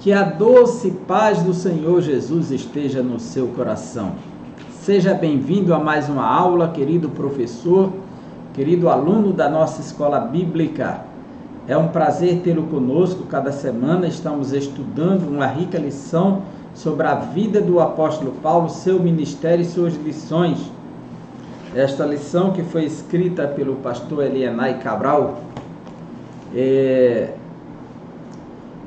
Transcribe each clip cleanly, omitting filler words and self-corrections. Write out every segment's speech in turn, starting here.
Que a doce paz do Senhor Jesus esteja no seu coração. Seja bem-vindo a mais uma aula, querido professor, querido aluno da nossa escola bíblica. É um prazer tê-lo conosco. Cada semana estamos estudando uma rica lição sobre a vida do apóstolo Paulo, seu ministério e suas lições. Esta lição que foi escrita pelo pastor Elienay Cabral.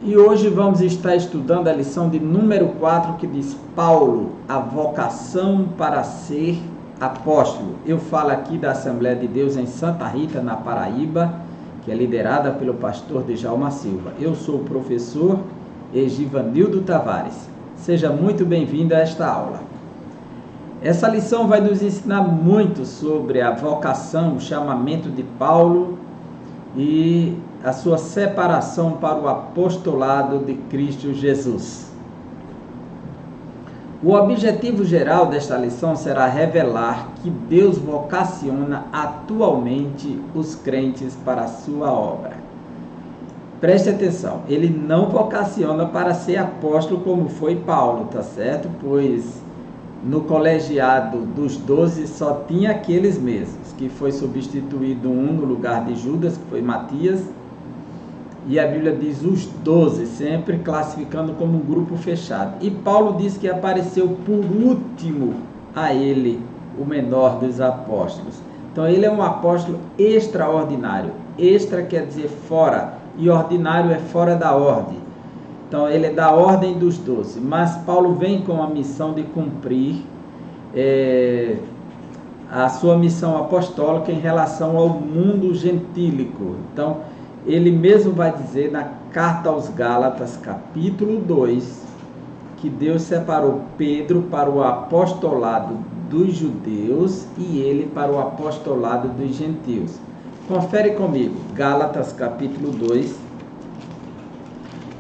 E hoje vamos estar estudando a lição de número 4, que diz Paulo, a vocação para ser apóstolo. Eu falo aqui da Assembleia de Deus em Santa Rita, na Paraíba, que é liderada pelo pastor Djalma Silva. Eu sou o professor Egivanildo Tavares. Seja muito bem-vindo a esta aula. Essa lição vai nos ensinar muito sobre a vocação, o chamamento de Paulo e a sua separação para o apostolado de Cristo Jesus. O objetivo geral desta lição será revelar que Deus vocaciona atualmente os crentes para a sua obra. Preste atenção, ele não vocaciona para ser apóstolo como foi Paulo, tá certo? Pois no colegiado dos 12 só tinha aqueles mesmos, que foi substituído um no lugar de Judas, que foi Matias, e a Bíblia diz os 12, sempre classificando como um grupo fechado. E Paulo diz que apareceu por último a ele, o menor dos apóstolos. Então ele é um apóstolo extraordinário. Extra quer dizer fora, e ordinário é fora da ordem. Então ele é da ordem dos 12. Mas Paulo vem com a missão de cumprir a sua missão apostólica em relação ao mundo gentílico. Então ele mesmo vai dizer na carta aos Gálatas, capítulo 2, que Deus separou Pedro para o apostolado dos judeus e ele para o apostolado dos gentios. Confere comigo, Gálatas, capítulo 2,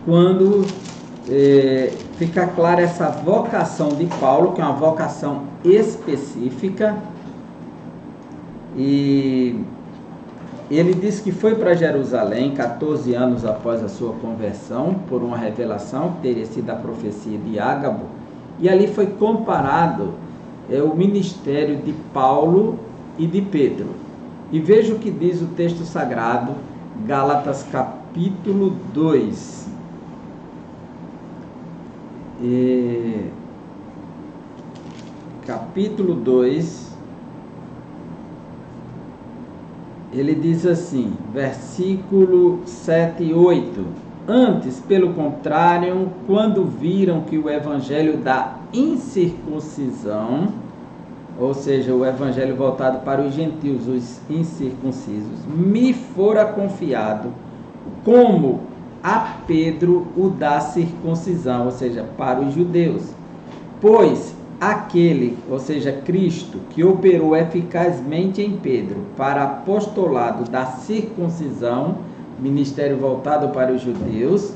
quando fica clara essa vocação de Paulo, que é uma vocação específica, e ele disse que foi para Jerusalém 14 anos após a sua conversão, por uma revelação que teria sido a profecia de Ágabo, e ali foi comparado o ministério de Paulo e de Pedro. E veja o que diz o texto sagrado, Gálatas capítulo 2. Capítulo 2. Ele diz assim, versículo 7 e 8. Antes, pelo contrário, quando viram que o evangelho da incircuncisão, ou seja, o evangelho voltado para os gentios, os incircuncisos, me fora confiado, como a Pedro o da circuncisão, ou seja, para os judeus. Pois aquele, ou seja, Cristo, que operou eficazmente em Pedro para apostolado da circuncisão, ministério voltado para os judeus,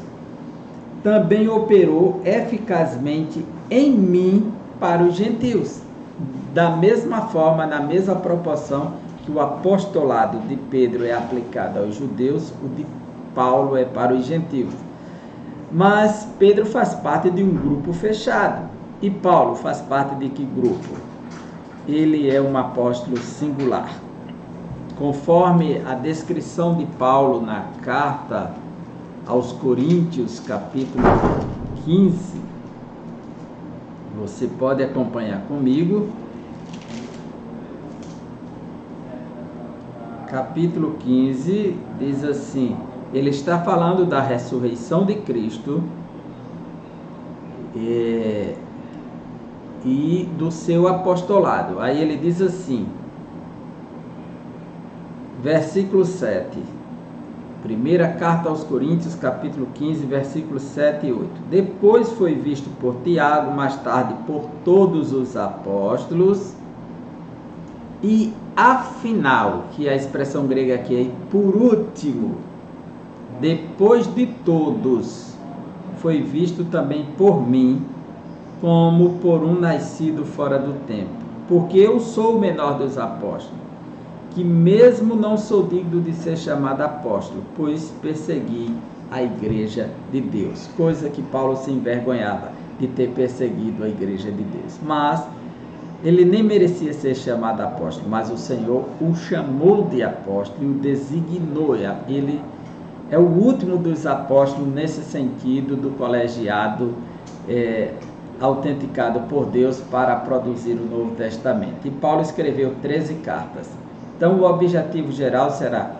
também operou eficazmente em mim para os gentios. Da mesma forma, na mesma proporção que o apostolado de Pedro é aplicado aos judeus, o de Paulo é para os gentios. Mas Pedro faz parte de um grupo fechado. E Paulo faz parte de que grupo? Ele é um apóstolo singular. Conforme a descrição de Paulo na carta aos Coríntios, capítulo 15, você pode acompanhar comigo. Capítulo 15 diz assim, ele está falando da ressurreição de Cristo e do seu apostolado. Aí ele diz assim, versículo 7, primeira carta aos Coríntios, capítulo 15, versículos 7 e 8. Depois foi visto por Tiago, mais tarde por todos os apóstolos, e afinal, que a expressão grega aqui é por último, depois de todos, foi visto também por mim, como por um nascido fora do tempo. Porque eu sou o menor dos apóstolos, que mesmo não sou digno de ser chamado apóstolo, pois persegui a igreja de Deus, coisa que Paulo se envergonhava de ter perseguido a igreja de Deus. Mas ele nem merecia ser chamado apóstolo, mas o Senhor o chamou de apóstolo e o designou. Ele é o último dos apóstolos nesse sentido do colegiado autenticado por Deus para produzir o Novo Testamento. E Paulo escreveu 13 cartas. Então o objetivo geral será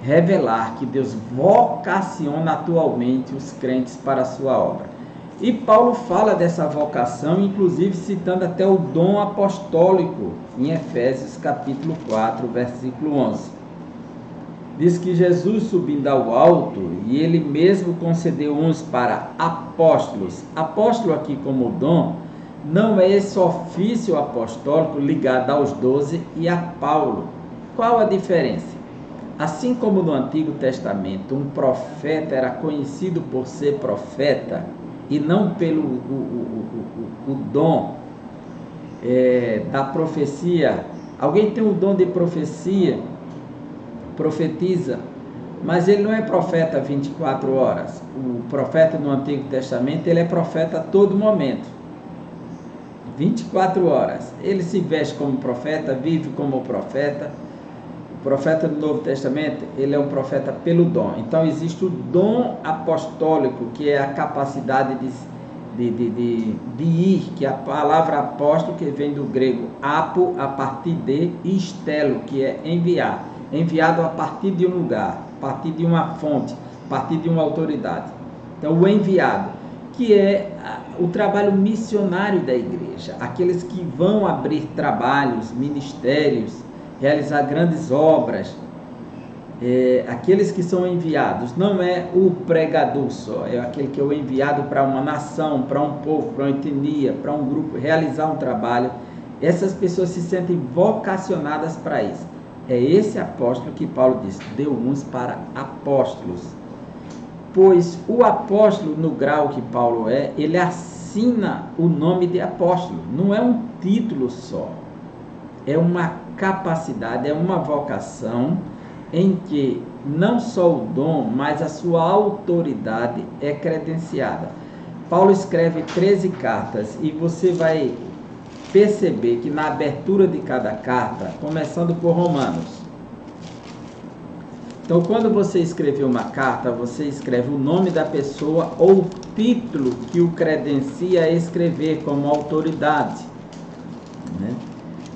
revelar que Deus vocaciona atualmente os crentes para a sua obra. E Paulo fala dessa vocação, inclusive citando até o dom apostólico, em Efésios capítulo 4, versículo 11. Diz que Jesus, subindo ao alto, e ele mesmo concedeu uns para apóstolos. Apóstolo aqui como dom, não é esse ofício apostólico ligado aos 12 e a Paulo. Qual a diferença? Assim como no Antigo Testamento, um profeta era conhecido por ser profeta, e não pelo o dom da profecia. Alguém tem o dom de profecia, profetiza, mas ele não é profeta 24 horas. O profeta no Antigo Testamento, ele é profeta a todo momento, 24 horas. Ele se veste como profeta, vive como profeta. O profeta do Novo Testamento, ele é um profeta pelo dom. Então existe o dom apostólico, que é a capacidade de ir, que é a palavra apóstolo, que vem do grego apo, a partir de, e stelo, que é enviar. Enviado a partir de um lugar, a partir de uma fonte, a partir de uma autoridade. Então o enviado, que é o trabalho missionário da igreja, aqueles que vão abrir trabalhos, ministérios, realizar grandes obras, aqueles que são enviados. Não é o pregador só, é aquele que é o enviado para uma nação, para um povo, para uma etnia, para um grupo, realizar um trabalho. Essas pessoas se sentem vocacionadas para isso. É esse apóstolo que Paulo diz, deu uns para apóstolos. Pois o apóstolo, no grau que Paulo ele assina o nome de apóstolo. Não é um título só, é uma capacidade, é uma vocação em que não só o dom, mas a sua autoridade é credenciada. Paulo escreve 13 cartas e você vai perceber que na abertura de cada carta, começando por Romanos. Então, quando você escrever uma carta, você escreve o nome da pessoa ou o título que o credencia a escrever como autoridade, né?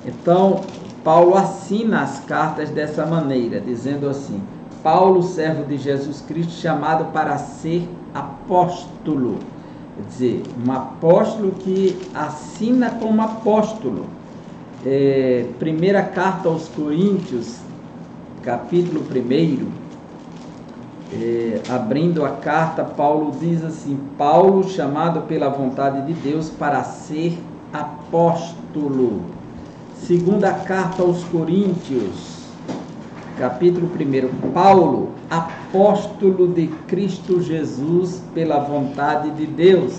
Então, Paulo assina as cartas dessa maneira, dizendo assim: Paulo, servo de Jesus Cristo, chamado para ser apóstolo. Quer dizer, um apóstolo que assina como apóstolo. Primeira carta aos Coríntios, capítulo 1, abrindo a carta, Paulo diz assim: Paulo, chamado pela vontade de Deus para ser apóstolo. Segunda carta aos Coríntios, capítulo 1, Paulo, apóstolo de Cristo Jesus pela vontade de Deus.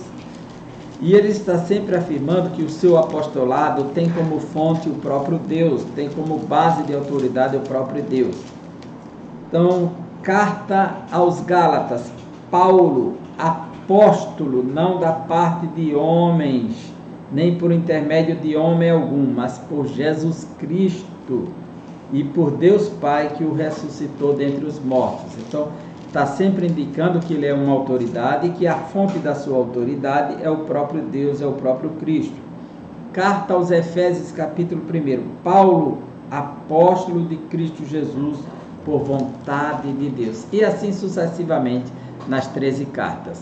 E ele está sempre afirmando que o seu apostolado tem como fonte o próprio Deus, tem como base de autoridade o próprio Deus. Então, carta aos Gálatas, Paulo, apóstolo, não da parte de homens, nem por intermédio de homem algum, mas por Jesus Cristo e por Deus Pai que o ressuscitou dentre os mortos. Então, está sempre indicando que ele é uma autoridade e que a fonte da sua autoridade é o próprio Deus, é o próprio Cristo. Carta aos Efésios, capítulo 1, Paulo, apóstolo de Cristo Jesus, por vontade de Deus. E assim sucessivamente nas 13 cartas.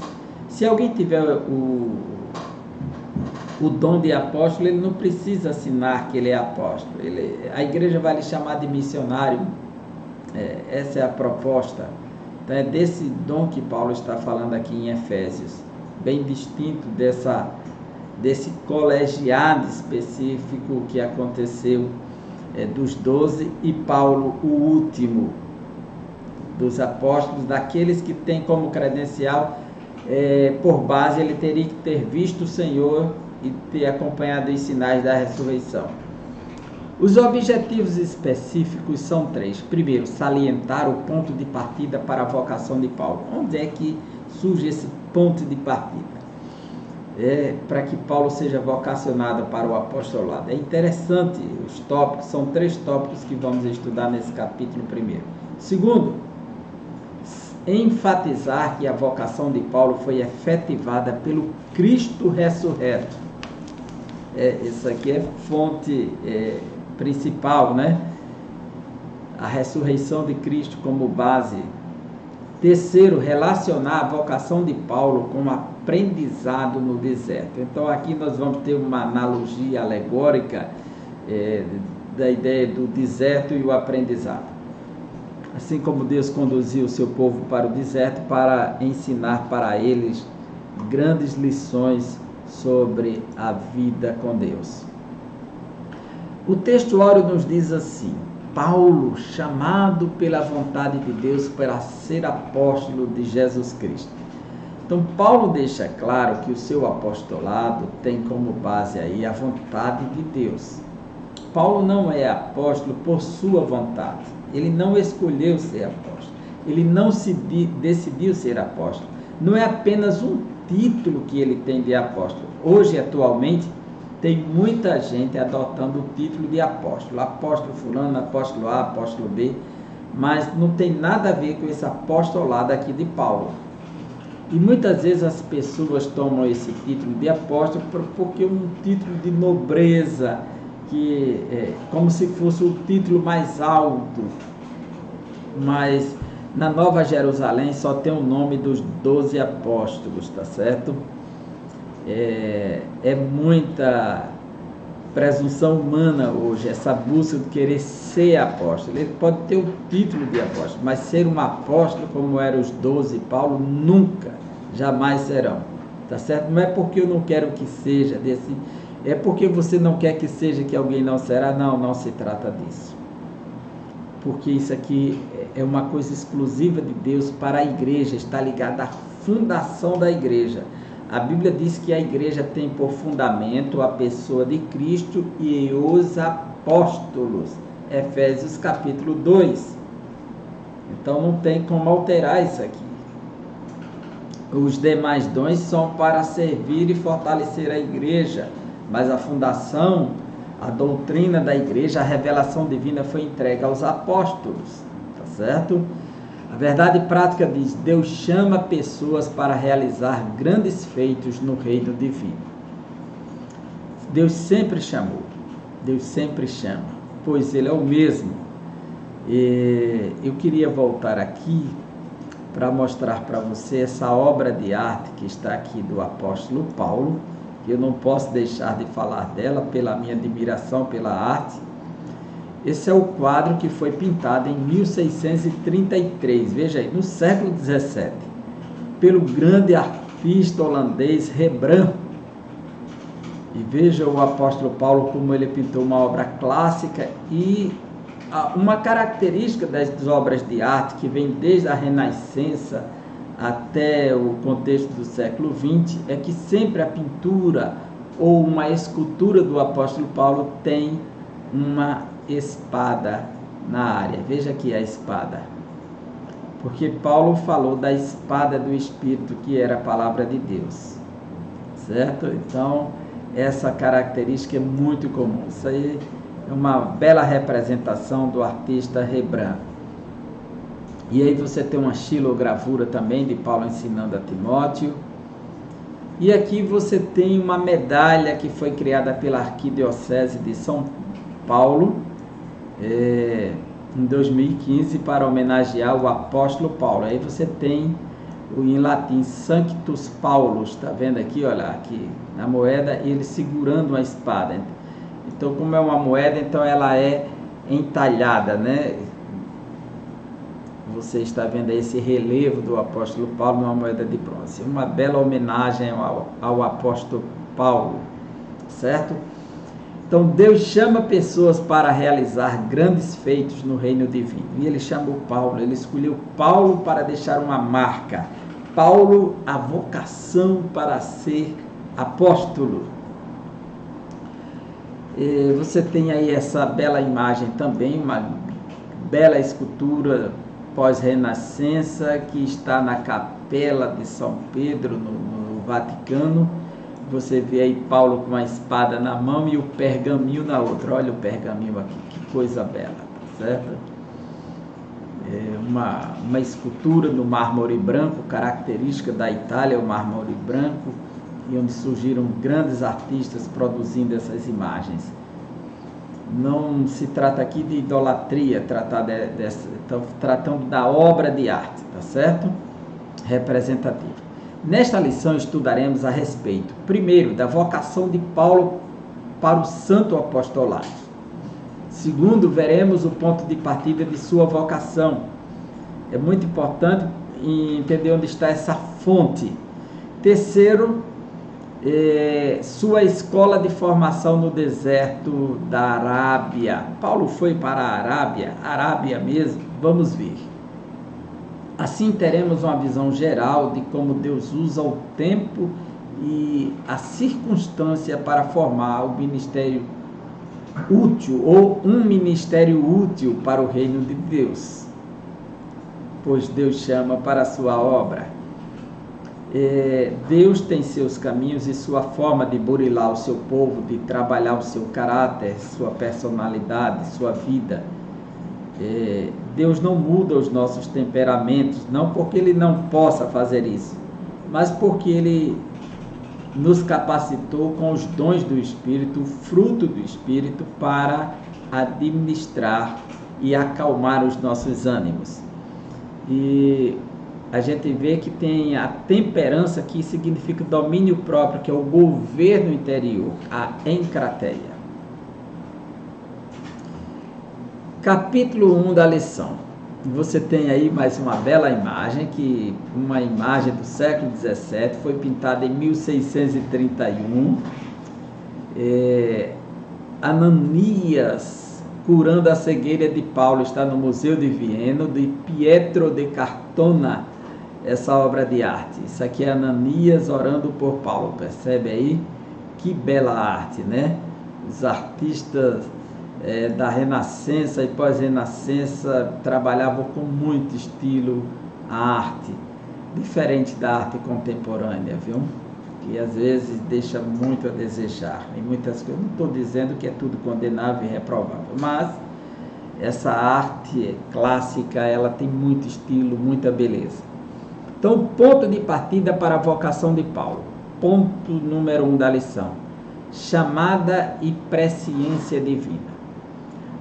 Se alguém tiver o dom de apóstolo, ele não precisa assinar que ele é apóstolo. A igreja vai lhe chamar de missionário. Essa é a proposta. Então é desse dom que Paulo está falando aqui em Efésios, bem distinto desse colegiado específico que aconteceu dos 12 e Paulo o último dos apóstolos, daqueles que tem como credencial, por base, ele teria que ter visto o Senhor e ter acompanhado os sinais da ressurreição. Os objetivos específicos são 3. Primeiro, salientar o ponto de partida para a vocação de Paulo. Onde é que surge esse ponto de partida? Para que Paulo seja vocacionado para o apostolado. É interessante os tópicos, são 3 tópicos que vamos estudar nesse capítulo primeiro. Segundo, enfatizar que a vocação de Paulo foi efetivada pelo Cristo ressurreto. Isso aqui é fonte principal, né? A ressurreição de Cristo como base. Terceiro, relacionar a vocação de Paulo com o aprendizado no deserto. Então aqui nós vamos ter uma analogia alegórica da ideia do deserto e o aprendizado. Assim como Deus conduziu o seu povo para o deserto para ensinar para eles grandes lições sobre a vida com Deus. O textuário nos diz assim: Paulo, chamado pela vontade de Deus para ser apóstolo de Jesus Cristo. Então Paulo deixa claro que o seu apostolado tem como base aí a vontade de Deus. Paulo não é apóstolo por sua vontade. Ele não escolheu ser apóstolo. Ele não decidiu ser apóstolo. Não é apenas um título que ele tem de apóstolo. Hoje, atualmente, tem muita gente adotando o título de apóstolo. Apóstolo fulano, apóstolo A, apóstolo B. Mas não tem nada a ver com esse apostolado aqui de Paulo. E muitas vezes as pessoas tomam esse título de apóstolo porque é um título de nobreza, que é como se fosse o título mais alto. Mas na Nova Jerusalém só tem o nome dos 12 apóstolos, tá certo? É muita presunção humana hoje, essa busca de querer ser apóstolo. Ele pode ter o título de apóstolo, mas ser um apóstolo como eram os 12, Paulo, nunca, jamais serão, tá certo? Não é porque eu não quero que seja desse, é porque você não quer que seja que alguém não será. Não se trata disso. Porque isso aqui é uma coisa exclusiva de Deus para a igreja, está ligada à fundação da igreja. A Bíblia diz que a igreja tem por fundamento a pessoa de Cristo e os apóstolos. Efésios capítulo 2. Então não tem como alterar isso aqui. Os demais dons são para servir e fortalecer a igreja, mas a fundação, a doutrina da igreja, a revelação divina foi entregue aos apóstolos, tá certo? A verdade prática diz: Deus chama pessoas para realizar grandes feitos no reino divino. Deus sempre chamou, Deus sempre chama, pois Ele é o mesmo. Eu queria voltar aqui para mostrar para você essa obra de arte que está aqui do apóstolo Paulo. Eu não posso deixar de falar dela pela minha admiração pela arte. Esse é o quadro que foi pintado em 1633, veja aí, no século 17, pelo grande artista holandês Rembrandt. E veja o apóstolo Paulo como ele pintou uma obra clássica. E uma característica das obras de arte que vem desde a Renascença até o contexto do século XX é que sempre a pintura ou uma escultura do apóstolo Paulo tem uma espada na área. Veja aqui a espada, porque Paulo falou da espada do Espírito, que era a palavra de Deus, certo? Então essa característica é muito comum. Isso aí é uma bela representação do artista Rembrandt. E aí você tem uma xilogravura também de Paulo ensinando a Timóteo. E aqui você tem uma medalha que foi criada pela Arquidiocese de São Paulo em 2015 para homenagear o apóstolo Paulo. Aí você tem em latim Sanctus Paulus, está vendo aqui, olha aqui na moeda, ele segurando uma espada. Então, como é uma moeda, então ela é entalhada, né? Você está vendo aí esse relevo do apóstolo Paulo numa moeda de bronze. Uma bela homenagem ao apóstolo Paulo, certo? Então Deus chama pessoas para realizar grandes feitos no reino divino. E Ele chamou Paulo, Ele escolheu Paulo para deixar uma marca. Paulo, a vocação para ser apóstolo. Você tem aí essa bela imagem também, uma bela escultura pós-renascença que está na capela de São Pedro, no Vaticano. Você vê aí Paulo com a espada na mão e o pergaminho na outra. Olha o pergaminho aqui, que coisa bela, certo? Uma escultura no mármore branco, característica da Itália, o mármore branco, e onde surgiram grandes artistas produzindo essas imagens. Não se trata aqui de idolatria, tratando da obra de arte, tá certo? Representativa. Nesta lição estudaremos a respeito, primeiro, da vocação de Paulo para o santo apostolado. Segundo, veremos o ponto de partida de sua vocação. É muito importante entender onde está essa fonte. Terceiro, sua escola de formação no deserto da Arábia. Paulo foi para a Arábia mesmo? Vamos ver. Assim teremos uma visão geral de como Deus usa o tempo e a circunstância para formar o ministério útil, ou um ministério útil para o reino de Deus, pois Deus chama para a sua obra. Deus tem seus caminhos e sua forma de burilar o seu povo, de trabalhar o seu caráter, sua personalidade, sua vida. Deus não muda os nossos temperamentos, não porque Ele não possa fazer isso, mas porque Ele nos capacitou com os dons do Espírito, o fruto do Espírito, para administrar e acalmar os nossos ânimos. E a gente vê que tem a temperança, que significa domínio próprio, que é o governo interior, a encrateia. Capítulo 1 da lição. Você tem aí mais uma bela imagem, uma imagem do século XVII, foi pintada em 1631. Ananias curando a cegueira de Paulo, está no Museu de Viena, de Pietro de Cartona, essa obra de arte. Isso aqui é Ananias orando por Paulo, percebe aí? Que bela arte, né? Os artistas da Renascença e pós-Renascença trabalhavam com muito estilo a arte, diferente da arte contemporânea, viu? Que às vezes deixa muito a desejar. Em muitas coisas, não estou dizendo que é tudo condenável e reprovável, mas essa arte clássica, ela tem muito estilo, muita beleza. Então, ponto de partida para a vocação de Paulo. Ponto número 1 da lição. Chamada e presciência divina.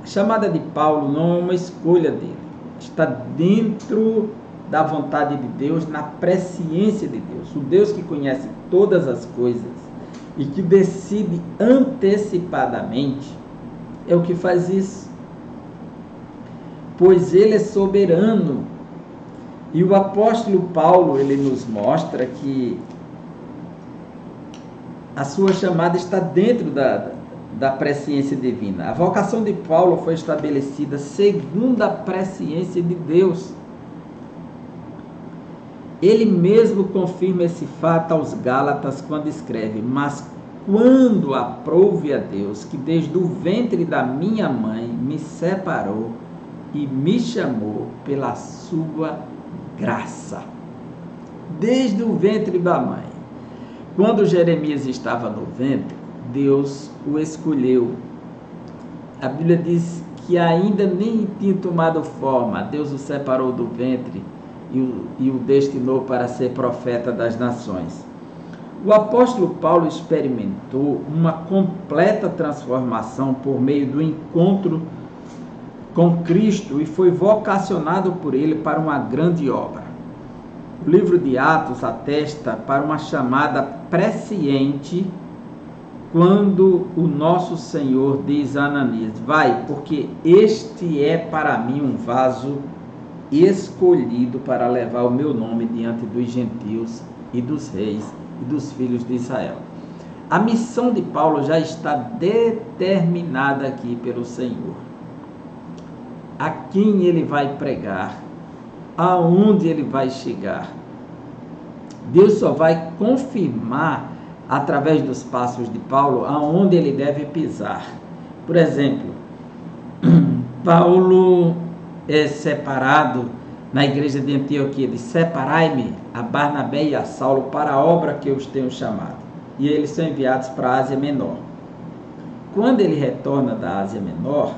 A chamada de Paulo não é uma escolha dele. Está dentro da vontade de Deus, na presciência de Deus. O Deus que conhece todas as coisas e que decide antecipadamente é o que faz isso. Pois Ele é soberano. E o apóstolo Paulo, ele nos mostra que a sua chamada está dentro da presciência divina. A vocação de Paulo foi estabelecida segundo a presciência de Deus. Ele mesmo confirma esse fato aos Gálatas quando escreve: mas quando aprouve a Deus, que desde o ventre da minha mãe me separou e me chamou pela sua graça. Desde o ventre da mãe. Quando Jeremias estava no ventre, Deus o escolheu. A Bíblia diz que ainda nem tinha tomado forma, Deus o separou do ventre e o destinou para ser profeta das nações. O apóstolo Paulo experimentou uma completa transformação por meio do encontro com Cristo e foi vocacionado por Ele para uma grande obra. O livro de Atos atesta para uma chamada presciente, quando o nosso Senhor diz a Ananias: vai, porque este é para mim um vaso escolhido para levar o meu nome diante dos gentios e dos reis e dos filhos de Israel. A missão de Paulo já está determinada aqui pelo Senhor. A quem ele vai pregar, aonde ele vai chegar. Deus só vai confirmar através dos passos de Paulo aonde ele deve pisar. Por exemplo, Paulo é separado na igreja de Antioquia, de separai-me a Barnabé e a Saulo para a obra que eu os tenho chamado. E eles são enviados para a Ásia Menor. Quando ele retorna da Ásia Menor,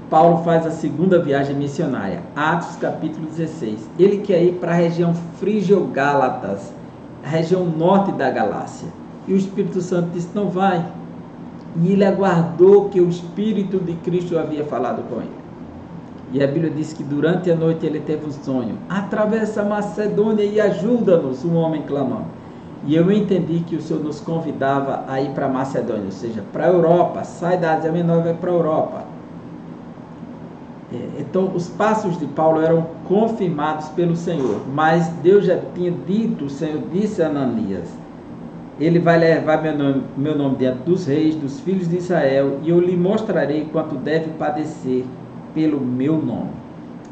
Paulo faz a segunda viagem missionária, Atos capítulo 16. Ele quer ir para a região Frígio-Gálatas, a região norte da Galácia. E o Espírito Santo disse, não vai. E ele aguardou que o Espírito de Cristo havia falado com ele. E a Bíblia diz que durante a noite ele teve um sonho. Atravessa a Macedônia e ajuda-nos, um homem clamando. E eu entendi que o Senhor nos convidava a ir para a Macedônia, ou seja, para a Europa. Sai da Ásia Menor e vai para a Europa. Então, os passos de Paulo eram confirmados pelo Senhor. Mas Deus já tinha dito, o Senhor disse a Ananias, ele vai levar meu nome diante dos reis, dos filhos de Israel, e eu lhe mostrarei quanto deve padecer pelo meu nome.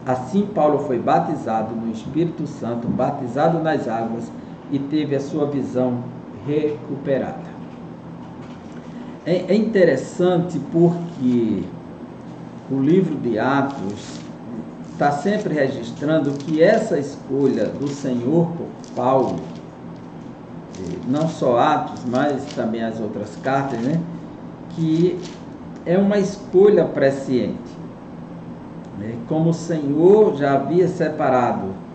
Assim Paulo foi batizado no Espírito Santo, batizado nas águas, e teve a sua visão recuperada. É interessante porque o livro de Atos está sempre registrando que essa escolha do Senhor por Paulo, não só Atos, mas também as outras cartas, né, que é uma escolha presciente, né, como o Senhor já havia separado.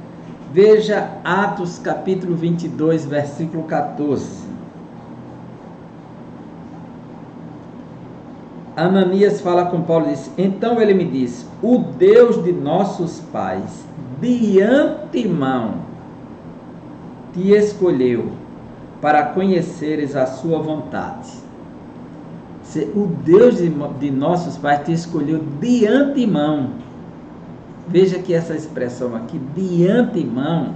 Veja Atos capítulo 22, versículo 14. Ananias fala com Paulo e diz, então ele me disse, o Deus de nossos pais, de antemão, te escolheu para conheceres a sua vontade. O Deus de nossos pais te escolheu de antemão. Veja que essa expressão aqui, de antemão,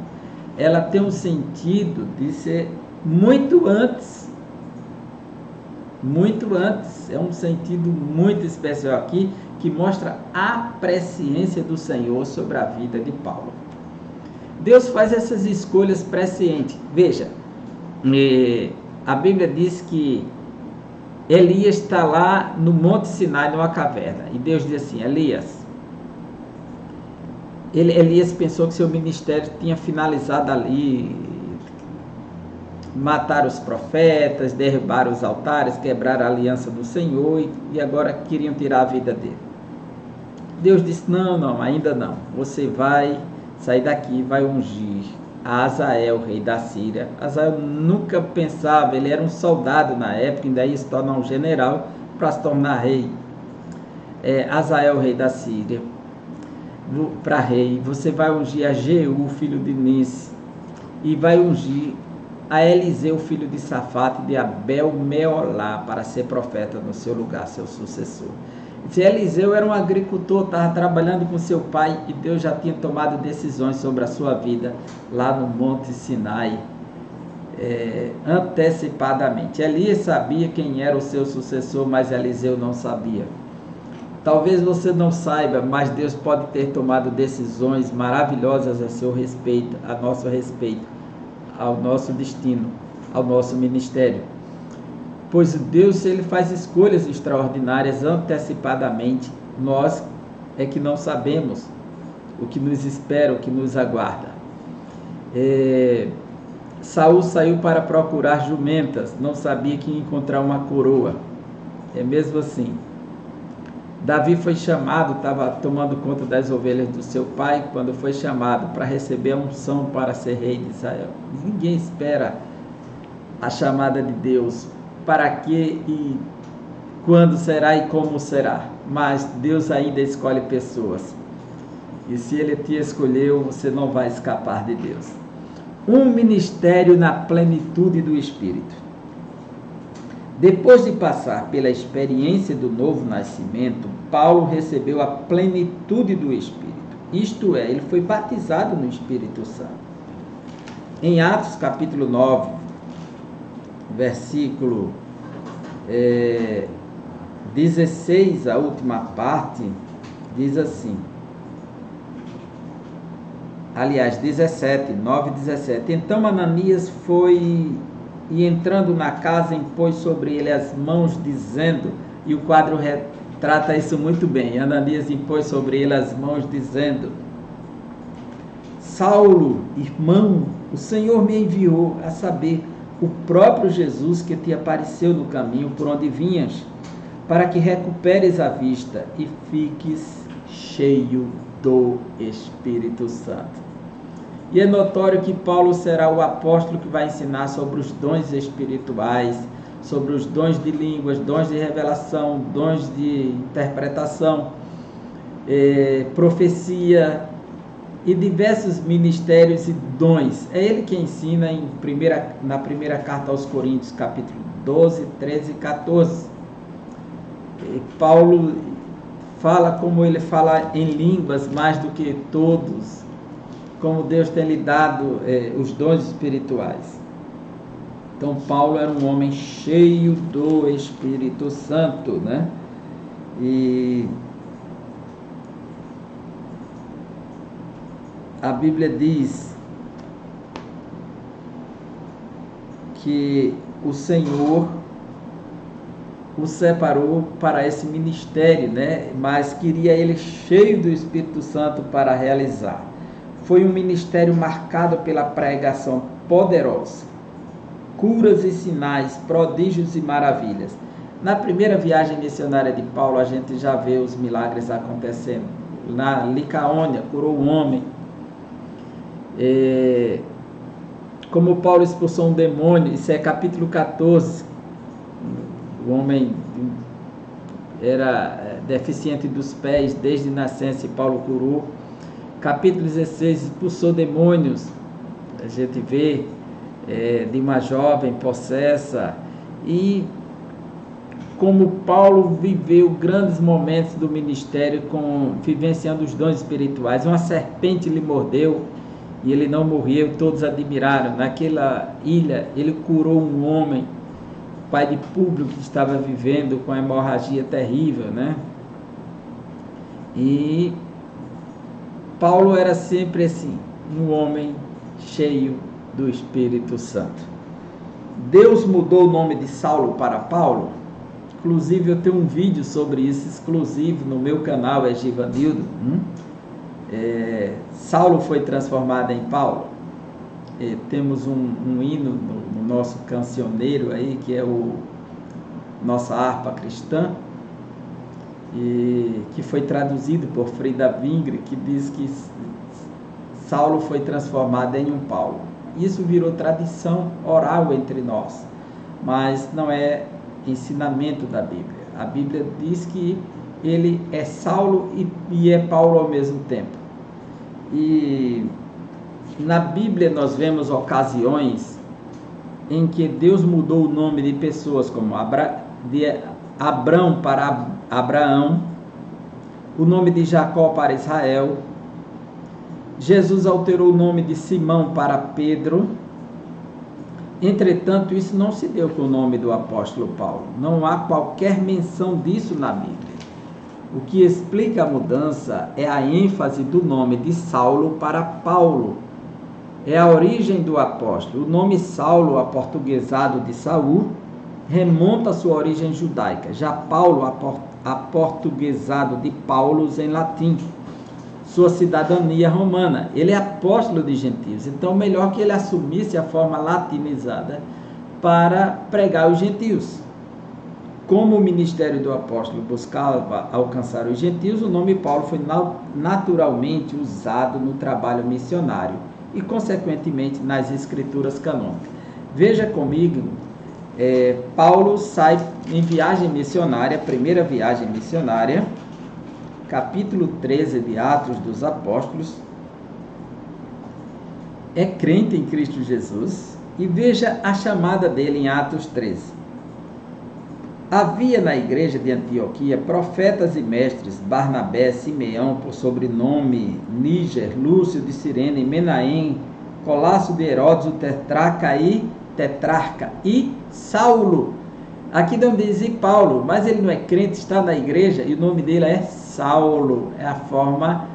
ela tem um sentido de ser muito antes. Muito antes. É um sentido muito especial aqui, que mostra a presciência do Senhor sobre a vida de Paulo. Deus faz essas escolhas prescientes. Veja, a Bíblia diz que Elias está lá no Monte Sinai, numa caverna. E Deus diz assim, Elias pensou que seu ministério tinha finalizado ali, mataram os profetas, derrubaram os altares, quebraram a aliança do Senhor e agora queriam tirar a vida dele. Deus disse, não, ainda não. Você vai sair daqui, vai ungir a Azael, rei da Síria. Azael nunca pensava, ele era um soldado na época, ainda ia se tornar um general para se tornar rei. Azael, rei da Síria, para rei. Você vai ungir a Jeú, filho de Nis, e vai ungir a Eliseu, filho de Safate, de Abel Meolá, para ser profeta no seu lugar, seu sucessor. Eliseu era um agricultor, estava trabalhando com seu pai e Deus já tinha tomado decisões sobre a sua vida lá no Monte Sinai, antecipadamente. Elias sabia quem era o seu sucessor, mas Eliseu não sabia. Talvez você não saiba, mas Deus pode ter tomado decisões maravilhosas a seu respeito, a nosso respeito, ao nosso destino, ao nosso ministério. Pois Deus, ele faz escolhas extraordinárias antecipadamente. Nós é que não sabemos o que nos espera, o que nos aguarda. Saul saiu para procurar jumentas, não sabia que ia encontrar uma coroa. É mesmo assim. Davi foi chamado, estava tomando conta das ovelhas do seu pai, quando foi chamado para receber a unção para ser rei de Israel. Ninguém espera a chamada de Deus, para que e quando será e como será, mas Deus ainda escolhe pessoas, e se Ele te escolheu, você não vai escapar de Deus. Um ministério na plenitude do Espírito. Depois de passar pela experiência do novo nascimento, Paulo recebeu a plenitude do Espírito, isto é, ele foi batizado no Espírito Santo. Em Atos capítulo 9, versículo 16, a última parte, diz assim, aliás, 17, 9 e 17, então Ananias foi e entrando na casa impôs sobre ele as mãos, dizendo, E o quadro retrata isso muito bem. Ananias impôs sobre ele as mãos, dizendo: Saulo, irmão, o Senhor me enviou, a saber, o próprio Jesus que te apareceu no caminho por onde vinhas, para que recuperes a vista e fiques cheio do Espírito Santo. E é notório que Paulo será o apóstolo que vai ensinar sobre os dons espirituais, sobre os dons de línguas, dons de revelação, dons de interpretação, profecia e diversos ministérios e dons. É ele que ensina na primeira carta aos Coríntios, capítulo 12, 13 e 14. Paulo fala como ele fala em línguas mais do que todos, como Deus tem lhe dado os dons espirituais. Então Paulo era um homem cheio do Espírito Santo, né? E a Bíblia diz que o Senhor o separou para esse ministério, né? Mas queria ele cheio do Espírito Santo para realizar. Foi um ministério marcado pela pregação poderosa, curas e sinais, prodígios e maravilhas. Na primeira viagem missionária de Paulo, a gente já vê os milagres acontecendo. Na Licaônia, curou um homem. Como Paulo expulsou um demônio, isso é capítulo 14. O homem era deficiente dos pés, desde nascença, e Paulo curou. Capítulo 16, expulsou demônios. A gente vê de uma jovem possessa. E como Paulo viveu grandes momentos do ministério, vivenciando os dons espirituais. Uma serpente lhe mordeu e ele não morreu, todos admiraram. Naquela ilha, ele curou um homem, pai de Público, que estava vivendo com hemorragia terrível, né? E Paulo era sempre assim, um homem cheio do Espírito Santo. Deus mudou o nome de Saulo para Paulo. Inclusive eu tenho um vídeo sobre isso exclusivo no meu canal, Givanildo. Saulo foi transformado em Paulo. Temos um hino no nosso cancioneiro aí, que é nossa harpa cristã, e que foi traduzido por Frida Vingre, que diz que Saulo foi transformado em um Paulo. Isso virou tradição oral entre nós, mas não é ensinamento da Bíblia. A Bíblia diz que ele é Saulo e é Paulo ao mesmo tempo. E na Bíblia nós vemos ocasiões em que Deus mudou o nome de pessoas, como de Abrão para Abraão, o nome de Jacó para Israel. Jesus alterou o nome de Simão para Pedro. Entretanto, isso não se deu com o nome do apóstolo Paulo. Não há qualquer menção disso na Bíblia. O que explica a mudança é a ênfase do nome de Saulo para Paulo. É a origem do apóstolo. O nome Saulo, aportuguesado de Saul, remonta a sua origem judaica. Já Paulo, aportuguesado de Paulus em latim, sua cidadania romana. Ele é apóstolo de gentios, então melhor que ele assumisse a forma latinizada para pregar os gentios. Como o ministério do apóstolo buscava alcançar os gentios, o nome Paulo foi naturalmente usado no trabalho missionário e, consequentemente, nas escrituras canônicas. Veja comigo, Paulo sai em viagem missionária, primeira viagem missionária, capítulo 13 de Atos dos Apóstolos. É crente em Cristo Jesus, e veja a chamada dele em Atos 13. Havia na igreja de Antioquia profetas e mestres: Barnabé, Simeão, por sobrenome, Níger, Lúcio de Cirene, Menahem, Colasso de Herodes, o tetrarca e Saulo. Aqui não diz Paulo, mas ele não é crente, está na igreja, e o nome dele é Saulo. É a forma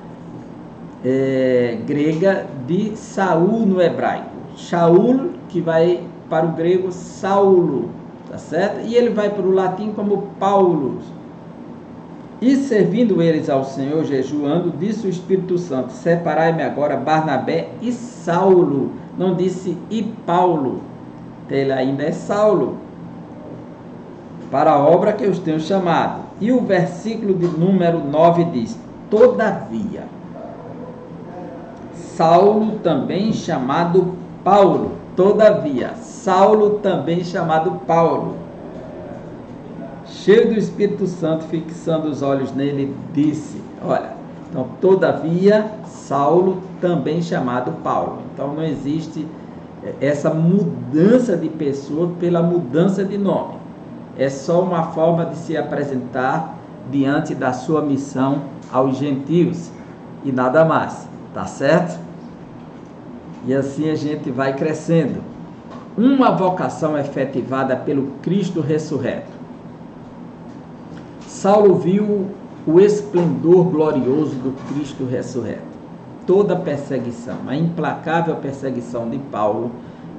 grega de Saul no hebraico. Shaul, que vai para o grego Saulo. tá certo? E ele vai para o latim como Paulo. E servindo eles ao Senhor, jejuando, disse o Espírito Santo: separai-me agora Barnabé e Saulo. Não disse e Paulo, ele ainda é Saulo, para a obra que eu os tenho chamado. E o versículo de número 9 diz: todavia, Saulo também chamado Paulo. Todavia, Saulo também chamado Paulo, cheio do Espírito Santo, fixando os olhos nele, disse, olha, então, todavia, Saulo também chamado Paulo. Então, não existe essa mudança de pessoa pela mudança de nome. É só uma forma de se apresentar diante da sua missão aos gentios e nada mais, tá certo? E assim a gente vai crescendo. Uma vocação efetivada pelo Cristo ressurreto. Saulo viu o esplendor glorioso do Cristo ressurreto. Toda perseguição, a implacável perseguição de Paulo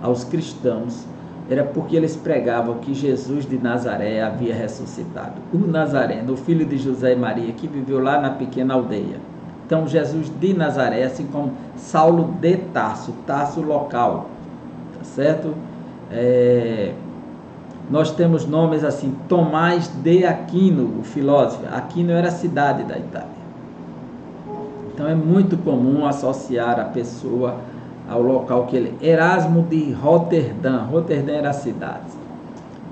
aos cristãos, era porque eles pregavam que Jesus de Nazaré havia ressuscitado. O Nazareno, o filho de José e Maria, que viveu lá na pequena aldeia. Então, Jesus de Nazaré, assim como Saulo de Tarso, Tarso local, tá certo? Nós temos nomes assim, Tomás de Aquino, o filósofo. Aquino era a cidade da Itália. Então é muito comum associar a pessoa ao local que ele... Erasmo de Roterdã. Roterdã era a cidade.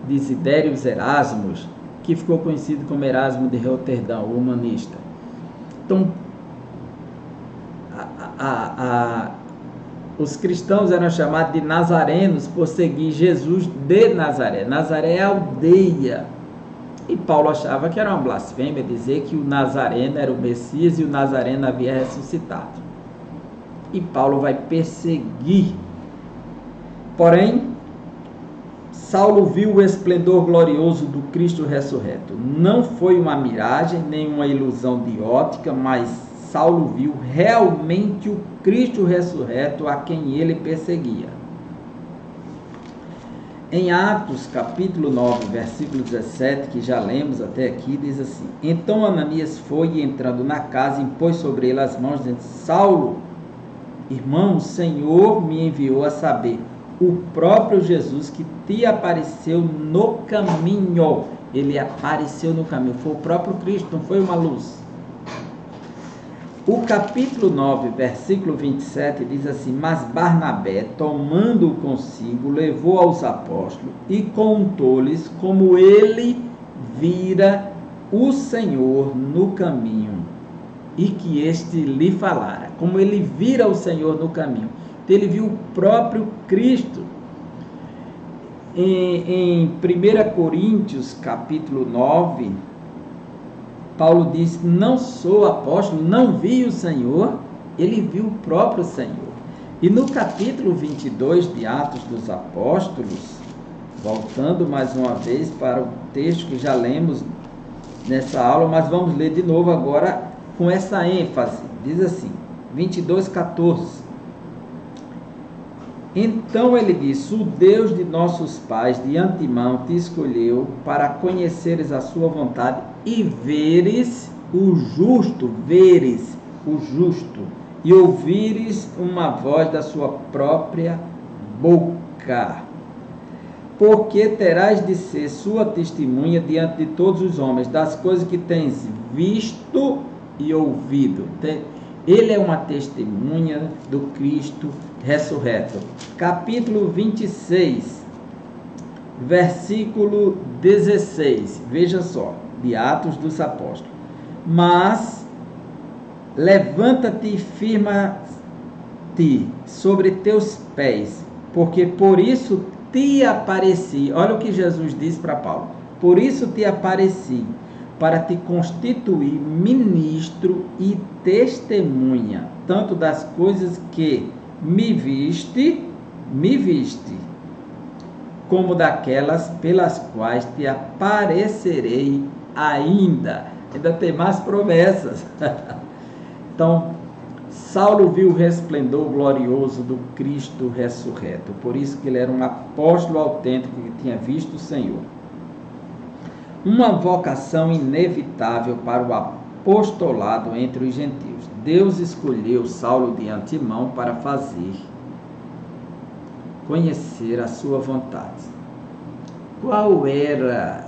Desidérios Erasmus, que ficou conhecido como Erasmo de Roterdã, o humanista. Então, os cristãos eram chamados de nazarenos por seguir Jesus de Nazaré. Nazaré é aldeia. E Paulo achava que era uma blasfêmia dizer que o Nazareno era o Messias e o Nazareno havia ressuscitado. E Paulo vai perseguir. Porém, Saulo viu o esplendor glorioso do Cristo ressurreto. Não foi uma miragem, nem uma ilusão de ótica, mas Saulo viu realmente o Cristo ressurreto a quem ele perseguia. Em Atos, capítulo 9, versículo 17, que já lemos até aqui, diz assim: então Ananias foi e entrando na casa, impôs sobre ele as mãos, dizendo: Saulo, irmão, o Senhor me enviou a saber, o próprio Jesus que te apareceu no caminho. Ele apareceu no caminho, foi o próprio Cristo, não foi uma luz. O capítulo 9, versículo 27 diz assim: mas Barnabé, tomando-o consigo, levou aos apóstolos e contou-lhes como ele vira o Senhor no caminho e que este lhe falara. Como ele vira o Senhor no caminho. Então, ele viu o próprio Cristo. Em 1 Coríntios, capítulo 9, Paulo diz: não sou apóstolo, não vi o Senhor, ele viu o próprio Senhor. E no capítulo 22 de Atos dos Apóstolos, voltando mais uma vez para o texto que já lemos nessa aula, mas vamos ler de novo agora com essa ênfase. Diz assim, 22:14. Então ele disse: o Deus de nossos pais de antemão te escolheu para conheceres a sua vontade e veres o justo, e ouvires uma voz da sua própria boca. Porque terás de ser sua testemunha diante de todos os homens das coisas que tens visto e ouvido. Ele é uma testemunha do Cristo ressurreto. Capítulo 26, versículo 16. Veja só, de Atos dos Apóstolos. Mas levanta-te e firma-te sobre teus pés, porque por isso te apareci. Olha o que Jesus disse para Paulo. Por isso te apareci, para te constituir ministro e testemunha, tanto das coisas que me viste, como daquelas pelas quais te aparecerei ainda. Ainda tem mais promessas. Então, Saulo viu o resplendor glorioso do Cristo ressurreto. Por isso que ele era um apóstolo autêntico que tinha visto o Senhor. Uma vocação inevitável para o apostolado entre os gentios. Deus escolheu Saulo de antemão para fazer conhecer a sua vontade. Qual era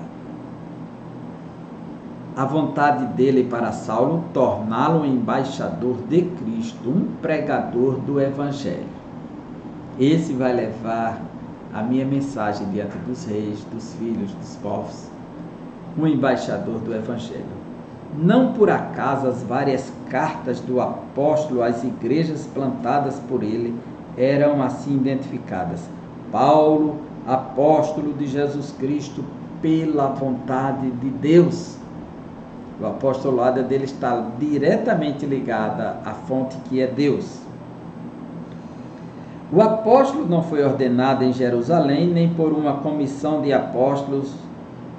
a vontade dele para Saulo? Torná-lo um embaixador de Cristo, um pregador do Evangelho. Esse vai levar a minha mensagem diante dos reis, dos filhos, dos povos. Um embaixador do Evangelho. Não por acaso as várias cartas do apóstolo às igrejas plantadas por ele eram assim identificadas. Paulo, apóstolo de Jesus Cristo, pela vontade de Deus. O apostolado dele está diretamente ligado à fonte que é Deus. O apóstolo não foi ordenado em Jerusalém, nem por uma comissão de apóstolos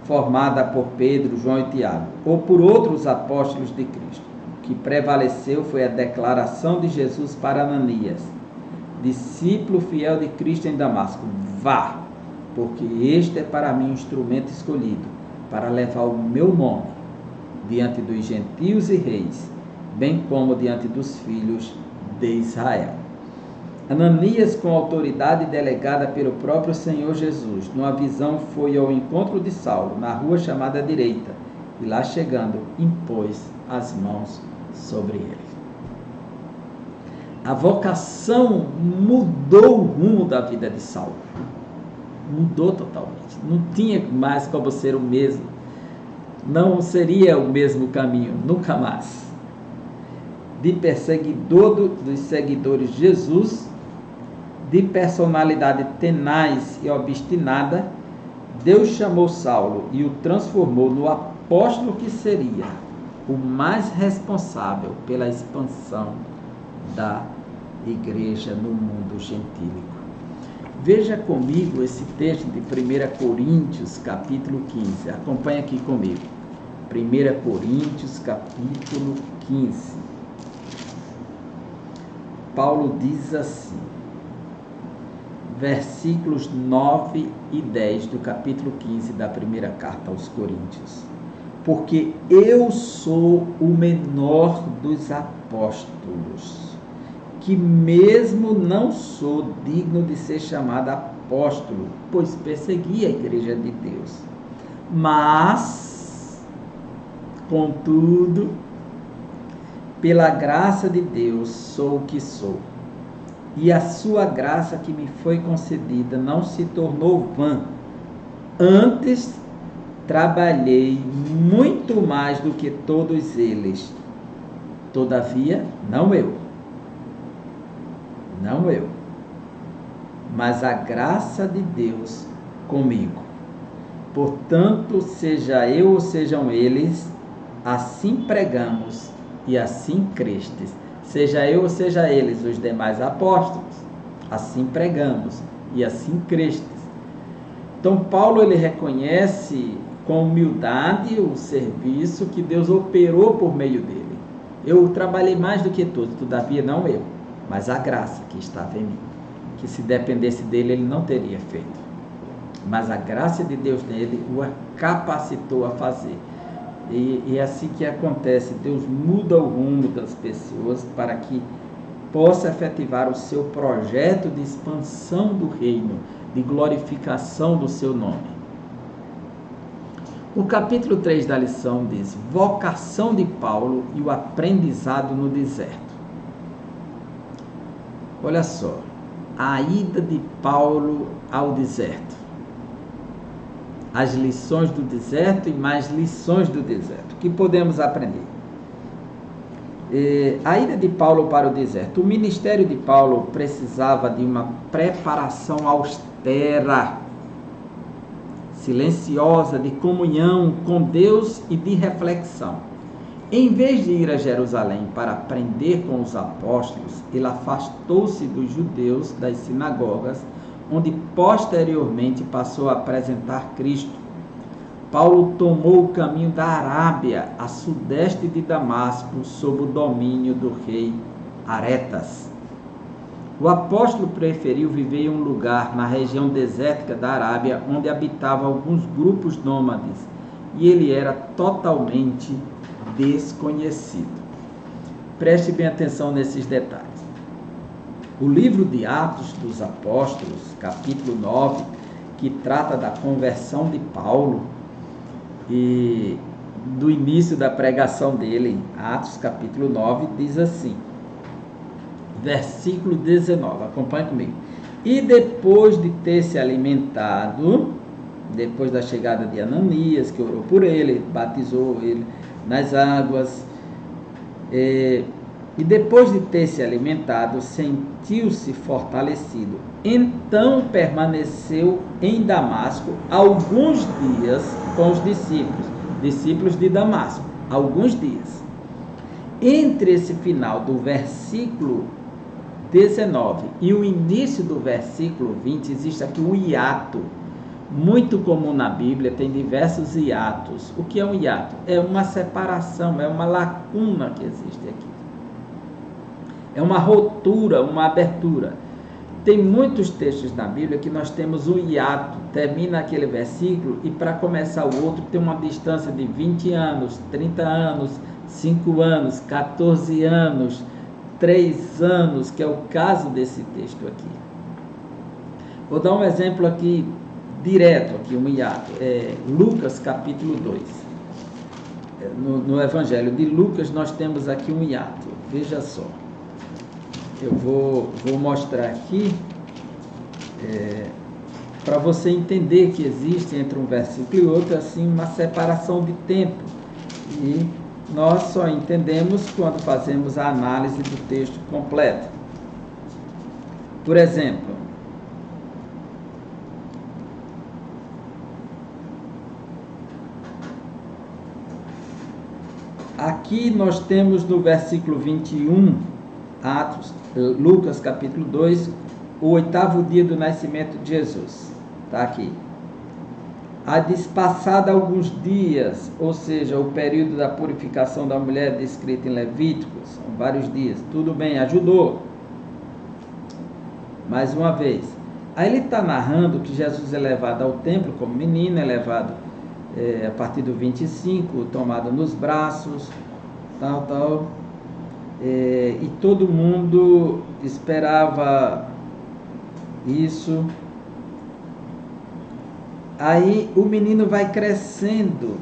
formada por Pedro, João e Tiago, ou por outros apóstolos de Cristo. O que prevaleceu foi a declaração de Jesus para Ananias, discípulo fiel de Cristo em Damasco: vá, porque este é para mim um instrumento escolhido, para levar o meu nome diante dos gentios e reis, bem como diante dos filhos de Israel. Ananias, com autoridade delegada pelo próprio Senhor Jesus, numa visão foi ao encontro de Saulo, na rua chamada Direita, e lá chegando, impôs as mãos sobre ele. A vocação mudou o rumo da vida de Saulo. Mudou totalmente. Não tinha mais como ser o mesmo. Não seria o mesmo caminho, nunca mais. De perseguidor dos seguidores de Jesus, de personalidade tenaz e obstinada, Deus chamou Saulo e o transformou no apóstolo que seria o mais responsável pela expansão da igreja no mundo gentílico. Veja comigo esse texto de 1 Coríntios, capítulo 15. Acompanhe aqui comigo. 1 Coríntios, capítulo 15. Paulo diz assim, versículos 9 e 10 do capítulo 15 da primeira carta aos Coríntios. Porque eu sou o menor dos apóstolos, que mesmo não sou digno de ser chamado apóstolo, pois persegui a igreja de Deus. Mas, contudo, pela graça de Deus sou o que sou. E a sua graça que me foi concedida não se tornou vã. Antes, trabalhei muito mais do que todos eles. Todavia, não eu, mas a graça de Deus comigo. Portanto, seja eu ou sejam eles, assim pregamos e assim crestes. Seja eu ou seja eles, os demais apóstolos, assim pregamos e assim crestes. Então Paulo ele reconhece com humildade o serviço que Deus operou por meio dele. Eu trabalhei mais do que todos, todavia não eu, mas a graça que estava em mim, que se dependesse dele ele não teria feito. Mas a graça de Deus nele o capacitou a fazer. E é assim que acontece, Deus muda o rumo das pessoas para que possa efetivar o seu projeto de expansão do reino, de glorificação do seu nome. O capítulo 3 da lição diz, vocação de Paulo e o aprendizado no deserto. Olha só, a ida de Paulo ao deserto. As lições do deserto e mais lições do deserto. O que podemos aprender? A ida de Paulo para o deserto. O ministério de Paulo precisava de uma preparação austera, silenciosa, de comunhão com Deus e de reflexão. Em vez de ir a Jerusalém para aprender com os apóstolos, ele afastou-se dos judeus das sinagogas, onde posteriormente passou a apresentar Cristo. Paulo tomou o caminho da Arábia, a sudeste de Damasco, sob o domínio do rei Aretas. O apóstolo preferiu viver em um lugar na região desértica da Arábia, onde habitavam alguns grupos nômades, e ele era totalmente desconhecido. Preste bem atenção nesses detalhes. O livro de Atos dos Apóstolos, capítulo 9, que trata da conversão de Paulo e do início da pregação dele, Atos capítulo 9, diz assim, versículo 19, acompanhe comigo. E depois de ter se alimentado, depois da chegada de Ananias, que orou por ele, batizou ele nas águas, e depois de ter se alimentado, sentiu-se fortalecido. Então permaneceu em Damasco alguns dias com os discípulos de Damasco, alguns dias. Entre esse final do versículo 19 e o início do versículo 20, existe aqui um hiato, muito comum na Bíblia, tem diversos hiatos. O que é um hiato? É uma separação, é uma lacuna que existe aqui. É uma rotura, uma abertura. Tem muitos textos na Bíblia que nós temos um hiato, termina aquele versículo e para começar o outro tem uma distância de 20 anos, 30 anos, 5 anos, 14 anos, 3 anos, que é o caso desse texto aqui. Vou dar um exemplo aqui, direto, aqui, um hiato. Lucas capítulo 2. No Evangelho de Lucas nós temos aqui um hiato, veja só. Eu vou mostrar aqui para você entender que existe entre um versículo e outro assim uma separação de tempo. E nós só entendemos quando fazemos a análise do texto completo. Por exemplo, aqui nós temos no versículo 21, Lucas capítulo 2, o 8º dia do nascimento de Jesus. Está aqui. A despassada alguns dias, ou seja, o período da purificação da mulher descrito em Levíticos, são vários dias. Tudo bem, ajudou. Mais uma vez. Aí ele está narrando que Jesus é levado ao templo como menino, é levado a partir do 25, tomado nos braços, tal. E todo mundo esperava isso. Aí o menino vai crescendo.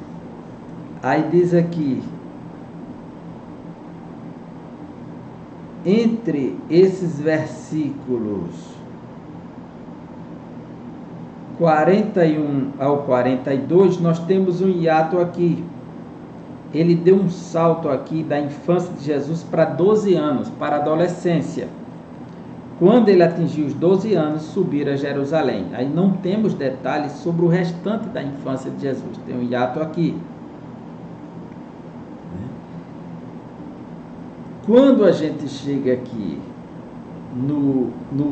Aí diz aqui, entre esses versículos 41 ao 42, nós temos um hiato aqui. Ele deu um salto aqui da infância de Jesus para 12 anos, para a adolescência. Quando ele atingiu os 12 anos, subir a Jerusalém. Aí não temos detalhes sobre o restante da infância de Jesus. Tem um hiato aqui. Quando a gente chega aqui no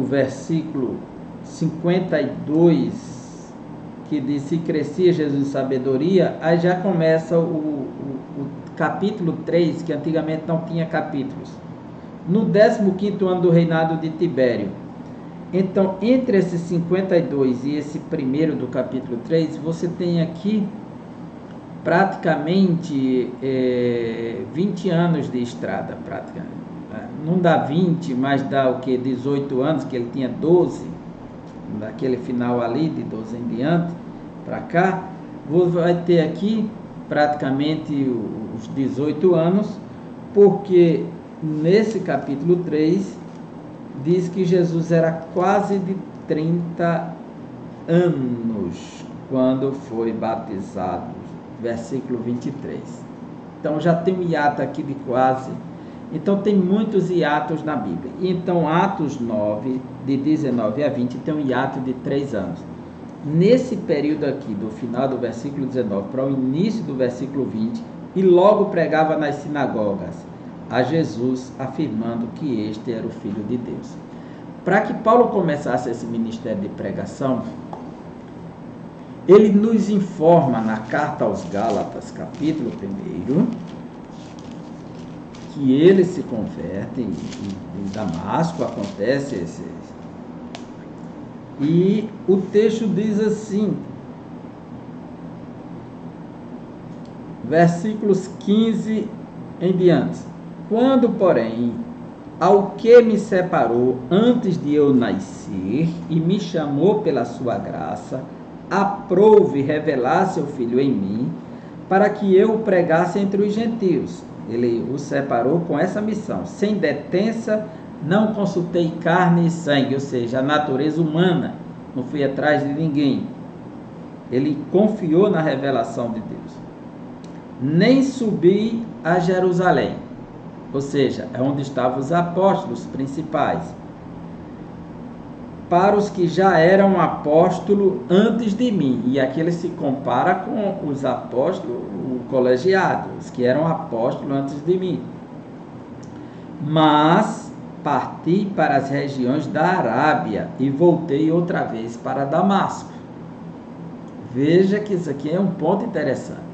versículo 52, que diz, se crescia Jesus em sabedoria, aí já começa o capítulo 3, que antigamente não tinha capítulos. No 15º ano do reinado de Tibério. Então, entre esses 52 e esse primeiro do capítulo 3, você tem aqui praticamente 20 anos de estrada, praticamente. Não dá 20, mas dá o que? 18 anos, que ele tinha 12, naquele final ali, de 12 em diante, para cá. Vai ter aqui praticamente os 18 anos, porque nesse capítulo 3 diz que Jesus era quase de 30 anos quando foi batizado, versículo 23. Então já tem um hiato aqui de quase. Então tem muitos hiatos na Bíblia. Então Atos 9, de 19 a 20, tem um hiato de 3 anos. Nesse período aqui, do final do versículo 19 para o início do versículo 20, e logo pregava nas sinagogas a Jesus, afirmando que este era o Filho de Deus. Para que Paulo começasse esse ministério de pregação, ele nos informa na carta aos Gálatas, capítulo 1, que ele se converte em Damasco, acontece esse. E o texto diz assim, versículos 15 em diante. Quando, porém, ao que me separou antes de eu nascer e me chamou pela sua graça, aprouve revelar seu Filho em mim, para que eu o pregasse entre os gentios. Ele o separou com essa missão. Sem detença, não consultei carne e sangue, ou seja, a natureza humana. Não fui atrás de ninguém. Ele confiou na revelação de Deus. Nem subi a Jerusalém, ou seja, é onde estavam os apóstolos principais, para os que já eram apóstolos antes de mim. E aqui ele se compara com os apóstolos, o colegiado, os que eram apóstolos antes de mim. Mas parti para as regiões da Arábia e voltei outra vez para Damasco. Veja que isso aqui é um ponto interessante.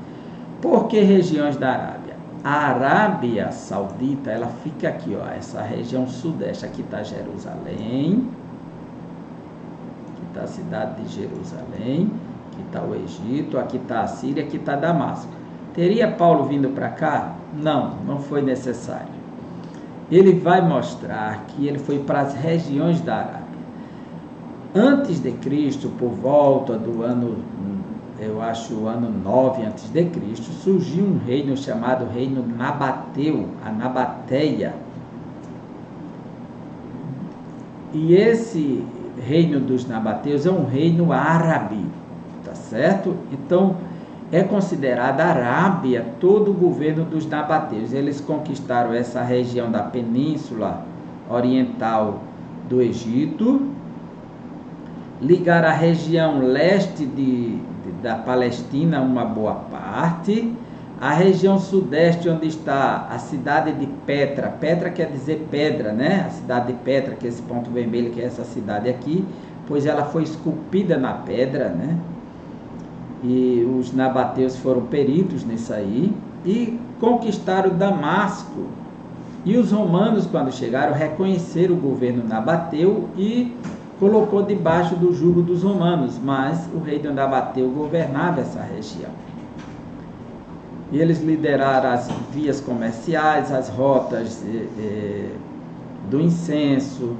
Por que regiões da Arábia? A Arábia Saudita, ela fica aqui, ó, essa região sudeste. Aqui está Jerusalém, aqui está a cidade de Jerusalém, aqui está o Egito, aqui está a Síria, aqui está Damasco. Teria Paulo vindo para cá? Não, não foi necessário. Ele vai mostrar que ele foi para as regiões da Arábia. Antes de Cristo, por volta do ano, eu acho o ano 9 antes de Cristo, surgiu um reino chamado Reino Nabateu, a Nabateia. E esse reino dos Nabateus é um reino árabe, tá certo? Então, é considerada a Arábia todo o governo dos Nabateus. Eles conquistaram essa região da Península Oriental do Egito, ligaram a região leste da Palestina, uma boa parte, a região sudeste, onde está a cidade de Petra. Petra quer dizer pedra, né? A cidade de Petra, que é esse ponto vermelho, que é essa cidade aqui, pois ela foi esculpida na pedra, né? E os nabateus foram peritos nisso aí, e conquistaram Damasco. E os romanos, quando chegaram, reconheceram o governo nabateu e colocou debaixo do jugo dos romanos, mas o rei de Nabateu governava essa região. E eles lideraram as vias comerciais, as rotas do incenso,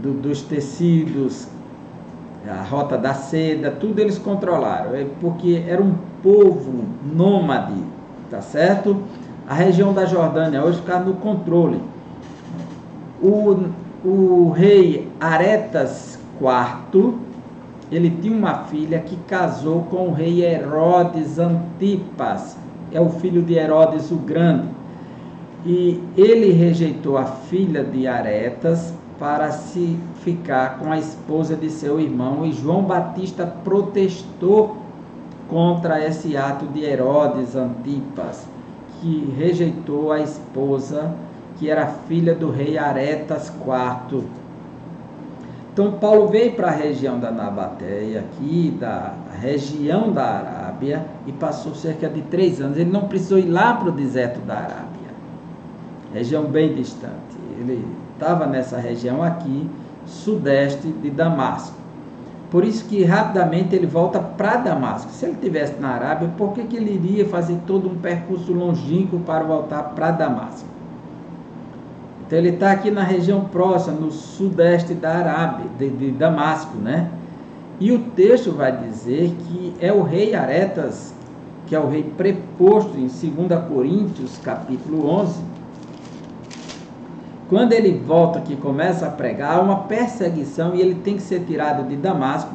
dos tecidos, a rota da seda, tudo eles controlaram, porque era um povo nômade, tá certo? A região da Jordânia hoje fica no controle. O rei Aretas IV, ele tinha uma filha que casou com o rei Herodes Antipas, é o filho de Herodes o Grande. E ele rejeitou a filha de Aretas para se ficar com a esposa de seu irmão, e João Batista protestou contra esse ato de Herodes Antipas, que rejeitou a esposa, que era filha do rei Aretas IV. Então Paulo veio para a região da Nabateia, aqui, da região da Arábia, e passou cerca de 3 anos. Ele não precisou ir lá para o deserto da Arábia, região bem distante. Ele estava nessa região aqui, sudeste de Damasco. Por isso que rapidamente ele volta para Damasco. Se ele estivesse na Arábia, por que ele iria fazer todo um percurso longínquo para voltar para Damasco? Então ele está aqui na região próxima, no sudeste da Arábia, de Damasco, né? E o texto vai dizer que é o rei Aretas, que é o rei preposto em 2 Coríntios, capítulo 11. Quando ele volta aqui, começa a pregar, há uma perseguição e ele tem que ser tirado de Damasco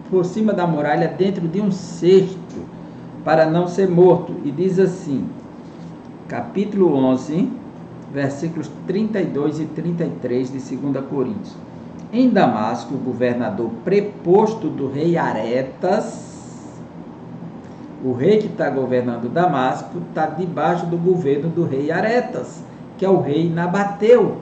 por cima da muralha dentro de um cesto para não ser morto. E diz assim, capítulo 11, versículos 32 e 33 de 2 Coríntios. Em Damasco, o governador preposto do rei Aretas, o rei que está governando Damasco, está debaixo do governo do rei Aretas, que é o rei Nabateu.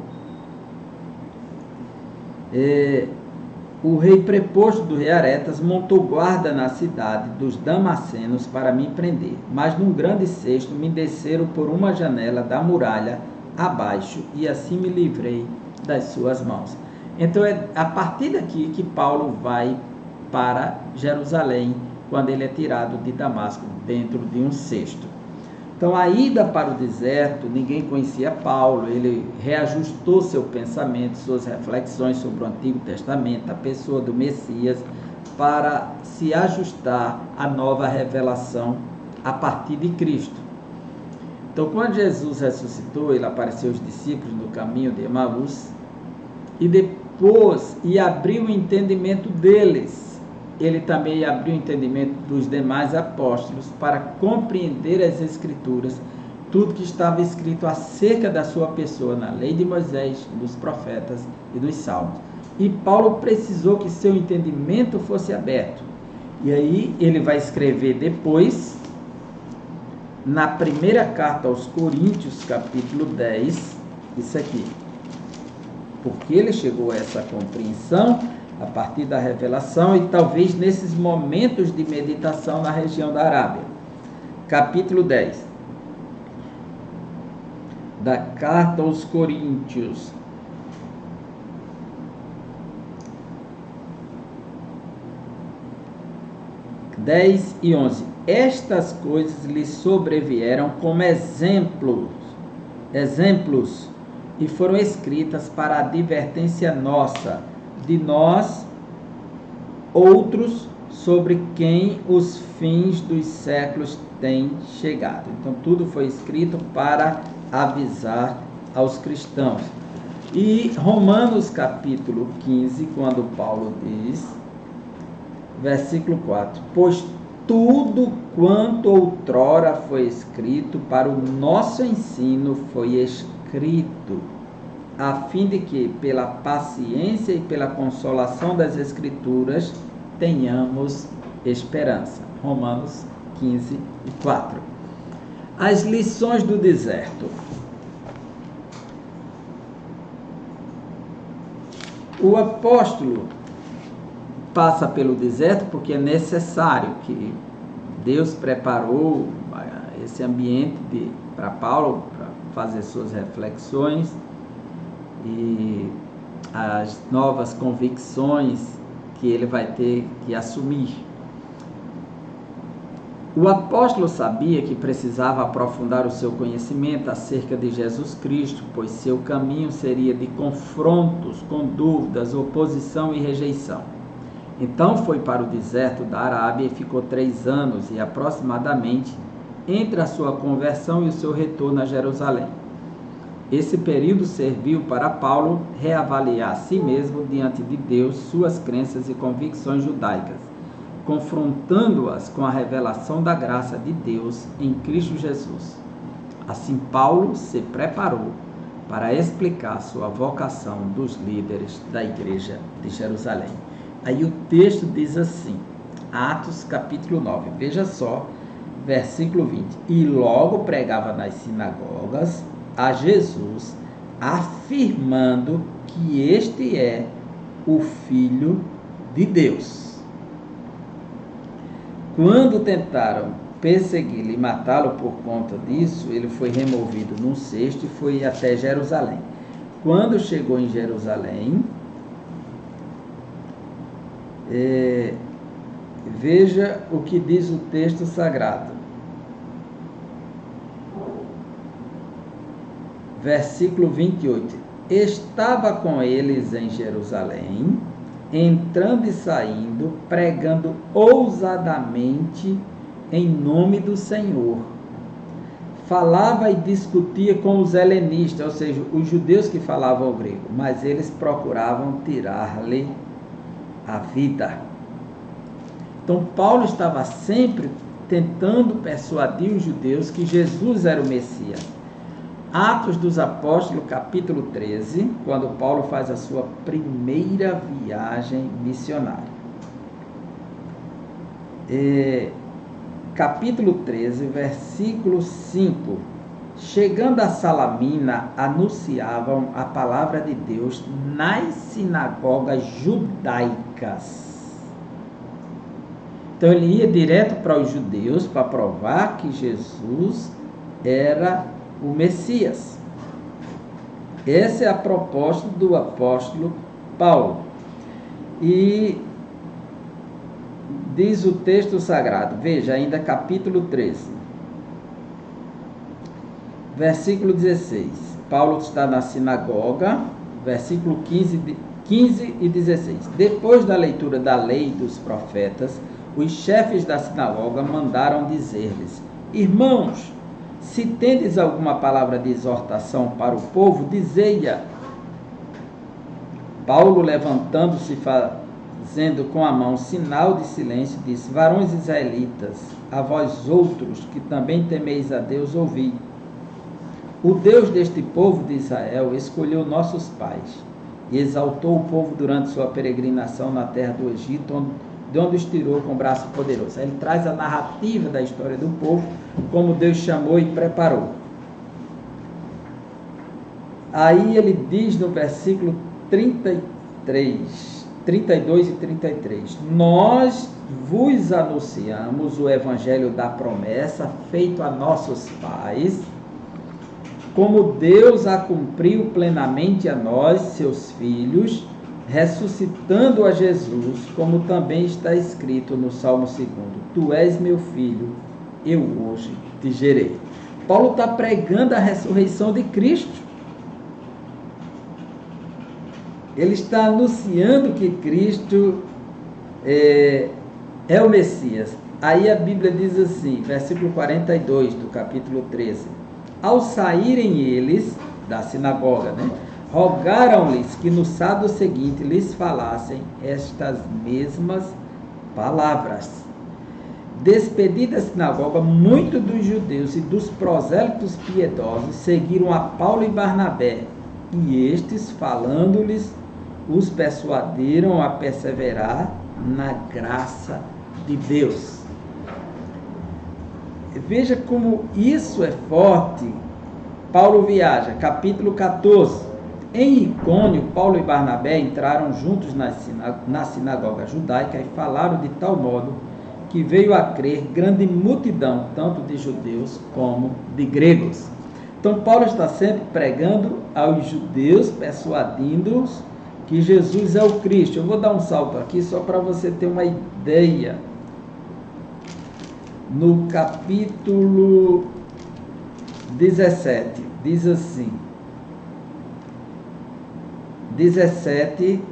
o rei preposto do rei Aretas montou guarda na cidade dos Damascenos para me prender, mas num grande cesto me desceram por uma janela da muralha abaixo, e assim me livrei das suas mãos. Então é a partir daqui que Paulo vai para Jerusalém, quando ele é tirado de Damasco dentro de um cesto. Então, a ida para o deserto, ninguém conhecia Paulo, ele reajustou seu pensamento, suas reflexões sobre o Antigo Testamento, a pessoa do Messias, para se ajustar à nova revelação a partir de Cristo. Então, quando Jesus ressuscitou, ele apareceu aos discípulos no caminho de Emaús, e depois abriu o entendimento deles. Ele também abriu o entendimento dos demais apóstolos para compreender as Escrituras, tudo que estava escrito acerca da sua pessoa na lei de Moisés, dos profetas e dos salmos. E Paulo precisou que seu entendimento fosse aberto. E aí ele vai escrever depois, na primeira carta aos Coríntios, capítulo 10, isso aqui. Porque ele chegou a essa compreensão a partir da revelação e talvez nesses momentos de meditação na região da Arábia. Capítulo 10 da carta aos Coríntios. (10 e 11). Estas coisas lhe sobrevieram como exemplos, e foram escritas para a advertência nossa, de nós outros, sobre quem os fins dos séculos têm chegado. Então tudo foi escrito para avisar aos cristãos. E Romanos capítulo 15, quando Paulo diz, versículo 4, pois tudo quanto outrora foi escrito para o nosso ensino foi escrito, a fim de que, pela paciência e pela consolação das Escrituras, tenhamos esperança. Romanos 15, 4. As lições do deserto. O apóstolo passa pelo deserto porque é necessário, que Deus preparou esse ambiente para Paulo, para fazer suas reflexões e as novas convicções que ele vai ter que assumir. O apóstolo sabia que precisava aprofundar o seu conhecimento acerca de Jesus Cristo, pois seu caminho seria de confrontos com dúvidas, oposição e rejeição. Então foi para o deserto da Arábia e ficou 3 anos e aproximadamente entre a sua conversão e o seu retorno a Jerusalém. Esse período serviu para Paulo reavaliar a si mesmo diante de Deus, suas crenças e convicções judaicas, confrontando-as com a revelação da graça de Deus em Cristo Jesus. Assim, Paulo se preparou para explicar sua vocação dos líderes da igreja de Jerusalém. Aí o texto diz assim, Atos capítulo 9, veja só, versículo 20. E logo pregava nas sinagogas a Jesus, afirmando que este é o Filho de Deus. Quando tentaram persegui-lo e matá-lo por conta disso, ele foi removido num cesto e foi até Jerusalém. Quando chegou em Jerusalém, veja o que diz o texto sagrado. Versículo 28. Estava com eles em Jerusalém, entrando e saindo, pregando ousadamente em nome do Senhor. Falava e discutia com os helenistas, ou seja, os judeus que falavam o grego, mas eles procuravam tirar-lhe a vida. Então Paulo estava sempre tentando persuadir os judeus que Jesus era o Messias. Atos dos Apóstolos, capítulo 13, quando Paulo faz a sua primeira viagem missionária. Capítulo 13, versículo 5. Chegando a Salamina, anunciavam a palavra de Deus nas sinagogas judaicas. Então ele ia direto para os judeus para provar que Jesus era o Messias. Essa é a proposta do apóstolo Paulo. E diz o texto sagrado, veja, ainda capítulo 13, versículo 16. Paulo está na sinagoga, versículo 15 e 16. Depois da leitura da lei e dos profetas, os chefes da sinagoga mandaram dizer-lhes: irmãos, se tendes alguma palavra de exortação para o povo, dizei-a. Paulo, levantando-se, fazendo com a mão sinal de silêncio, disse: varões israelitas, a vós outros que também temeis a Deus, ouvi. O Deus deste povo de Israel escolheu nossos pais e exaltou o povo durante sua peregrinação na terra do Egito, de onde os tirou com braço poderoso. Ele traz a narrativa da história do povo, como Deus chamou e preparou. Aí ele diz no versículo 32 e 33, nós vos anunciamos o evangelho da promessa feito a nossos pais, como Deus a cumpriu plenamente a nós, seus filhos, ressuscitando a Jesus, como também está escrito no Salmo 2, tu és meu filho, eu hoje te gerei. Paulo está pregando a ressurreição de Cristo. Ele está anunciando que Cristo é o Messias. Aí a Bíblia diz assim, versículo 42 do capítulo 13. Ao saírem eles da sinagoga, rogaram-lhes que no sábado seguinte lhes falassem estas mesmas palavras. Despedida a sinagoga, muitos dos judeus e dos prosélitos piedosos seguiram a Paulo e Barnabé, e estes, falando-lhes, os persuadiram a perseverar na graça de Deus. Veja como isso é forte. Paulo viaja, capítulo 14. Em Icônio, Paulo e Barnabé entraram juntos na sinagoga judaica e falaram de tal modo que veio a crer grande multidão, tanto de judeus como de gregos. Então Paulo está sempre pregando aos judeus, persuadindo-os que Jesus é o Cristo. Eu vou dar um salto aqui só para você ter uma ideia. No capítulo 17, diz assim, 17,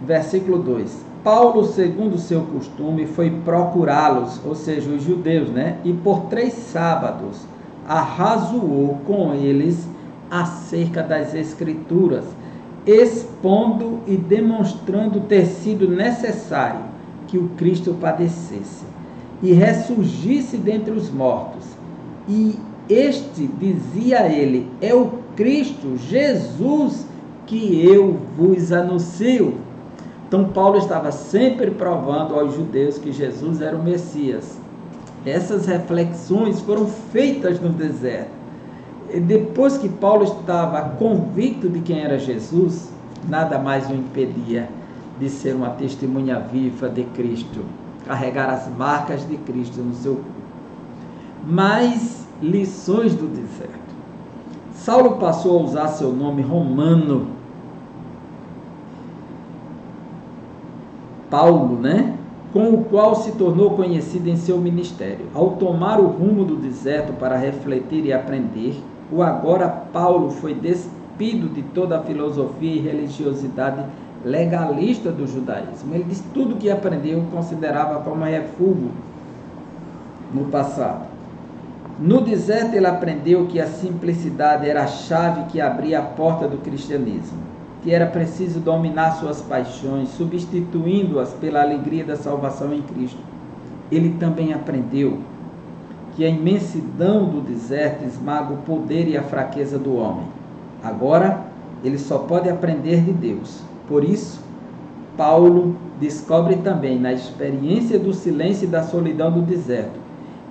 versículo 2. Paulo, segundo o seu costume, foi procurá-los, ou seja, os judeus, e por 3 sábados arrazoou com eles acerca das Escrituras, expondo e demonstrando ter sido necessário que o Cristo padecesse e ressurgisse dentre os mortos. E este, dizia ele, é o Cristo, Jesus, que eu vos anuncio. Então Paulo estava sempre provando aos judeus que Jesus era o Messias. Essas reflexões foram feitas no deserto. E depois que Paulo estava convicto de quem era Jesus, nada mais o impedia de ser uma testemunha viva de Cristo, carregar as marcas de Cristo no seu corpo. Mais lições do deserto. Saulo passou a usar seu nome romano, Paulo, com o qual se tornou conhecido em seu ministério. Ao tomar o rumo do deserto para refletir e aprender, o agora Paulo foi despido de toda a filosofia e religiosidade legalista do judaísmo. Ele disse tudo que aprendeu considerava como refúgio no passado. No deserto ele aprendeu que a simplicidade era a chave que abria a porta do cristianismo, que era preciso dominar suas paixões, substituindo-as pela alegria da salvação em Cristo. Ele também aprendeu que a imensidão do deserto esmaga o poder e a fraqueza do homem. Agora, ele só pode aprender de Deus. Por isso, Paulo descobre também, na experiência do silêncio e da solidão do deserto,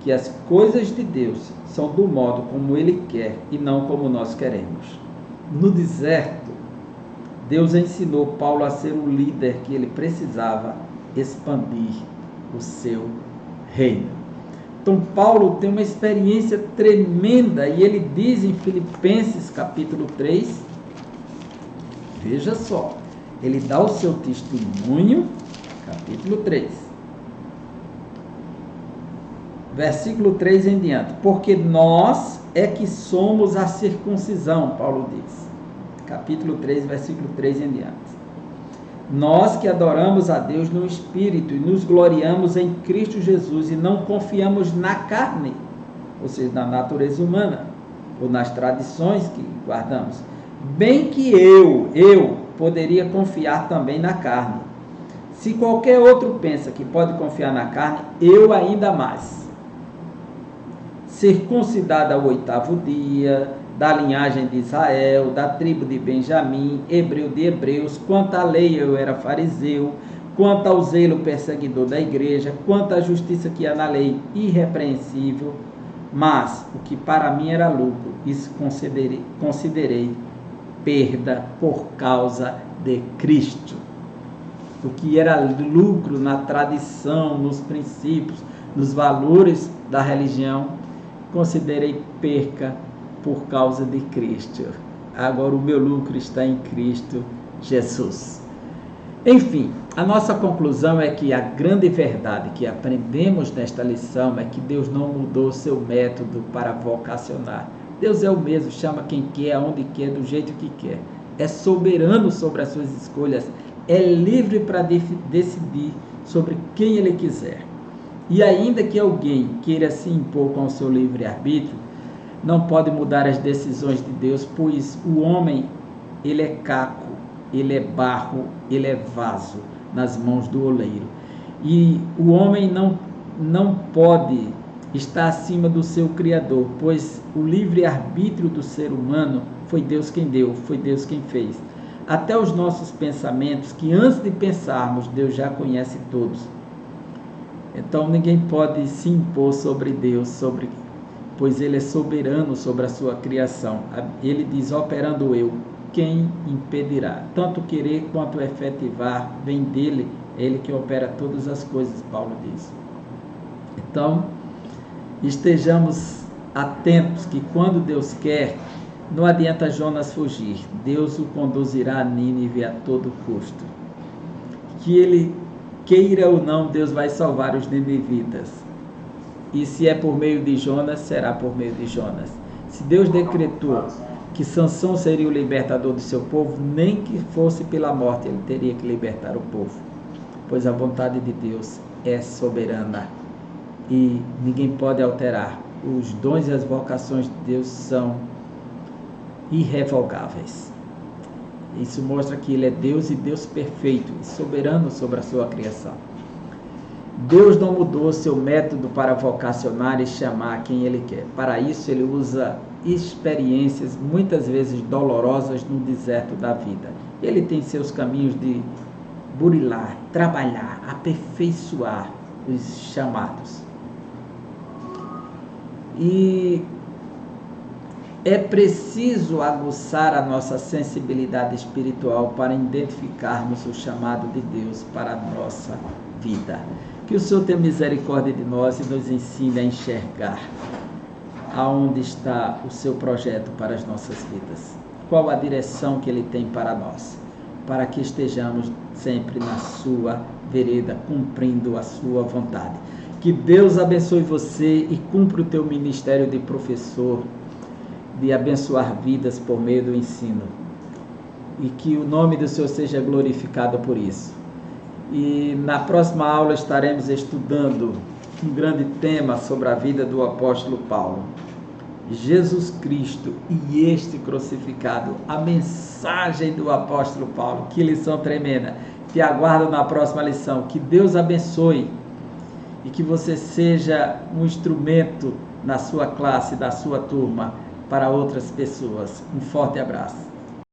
que as coisas de Deus são do modo como Ele quer e não como nós queremos. No deserto, Deus ensinou Paulo a ser o líder que ele precisava expandir o seu reino. Então Paulo tem uma experiência tremenda e ele diz em Filipenses capítulo 3, veja só, ele dá o seu testemunho, capítulo 3, versículo 3 em diante, porque nós é que somos a circuncisão, Paulo diz, capítulo 3, versículo 3 em diante. Nós que adoramos a Deus no Espírito e nos gloriamos em Cristo Jesus e não confiamos na carne, ou seja, na natureza humana, ou nas tradições que guardamos. Bem que eu poderia confiar também na carne. Se qualquer outro pensa que pode confiar na carne, eu ainda mais. Circuncidado ao 8º dia, da linhagem de Israel, da tribo de Benjamim, hebreu de hebreus, quanto à lei eu era fariseu, quanto ao zelo perseguidor da igreja, quanto à justiça que há na lei, irrepreensível, mas o que para mim era lucro, isso considerei perda por causa de Cristo. O que era lucro na tradição, nos princípios, nos valores da religião, considerei perca por causa de Cristo. Agora o meu lucro está em Cristo Jesus. Enfim, a nossa conclusão é que a grande verdade que aprendemos nesta lição é que Deus não mudou seu método para vocacionar. Deus é o mesmo, chama quem quer, aonde quer, do jeito que quer. É soberano sobre as suas escolhas, é livre para decidir sobre quem Ele quiser. E ainda que alguém queira se impor com o seu livre-arbítrio, não pode mudar as decisões de Deus, pois o homem, ele é caco, ele é barro, ele é vaso nas mãos do oleiro. E o homem não pode estar acima do seu Criador, pois o livre-arbítrio do ser humano foi Deus quem deu, foi Deus quem fez. Até os nossos pensamentos, que antes de pensarmos, Deus já conhece todos. Então ninguém pode se impor sobre Deus, pois Ele é soberano sobre a sua criação. Ele diz, operando eu, quem impedirá? Tanto querer quanto efetivar vem dele, é Ele que opera todas as coisas, Paulo diz. Então, estejamos atentos que quando Deus quer, não adianta Jonas fugir, Deus o conduzirá a Nínive a todo custo. Que ele queira ou não, Deus vai salvar os ninivitas. E se é por meio de Jonas, será por meio de Jonas. Se Deus decretou que Sansão seria o libertador do seu povo, nem que fosse pela morte, ele teria que libertar o povo. Pois a vontade de Deus é soberana e ninguém pode alterar. Os dons e as vocações de Deus são irrevogáveis. Isso mostra que Ele é Deus e Deus perfeito e soberano sobre a sua criação. Deus não mudou seu método para vocacionar e chamar quem Ele quer. Para isso, Ele usa experiências, muitas vezes dolorosas, no deserto da vida. Ele tem seus caminhos de burilar, trabalhar, aperfeiçoar os chamados. E é preciso aguçar a nossa sensibilidade espiritual para identificarmos o chamado de Deus para a nossa vida. Que o Senhor tenha misericórdia de nós e nos ensine a enxergar aonde está o seu projeto para as nossas vidas. Qual a direção que Ele tem para nós, para que estejamos sempre na sua vereda, cumprindo a sua vontade. Que Deus abençoe você e cumpra o teu ministério de professor, de abençoar vidas por meio do ensino. E que o nome do Senhor seja glorificado por isso. E na próxima aula estaremos estudando um grande tema sobre a vida do apóstolo Paulo. Jesus Cristo e este crucificado, a mensagem do apóstolo Paulo. Que lição tremenda. Te aguardo na próxima lição. Que Deus abençoe e que você seja um instrumento na sua classe, da sua turma, para outras pessoas. Um forte abraço.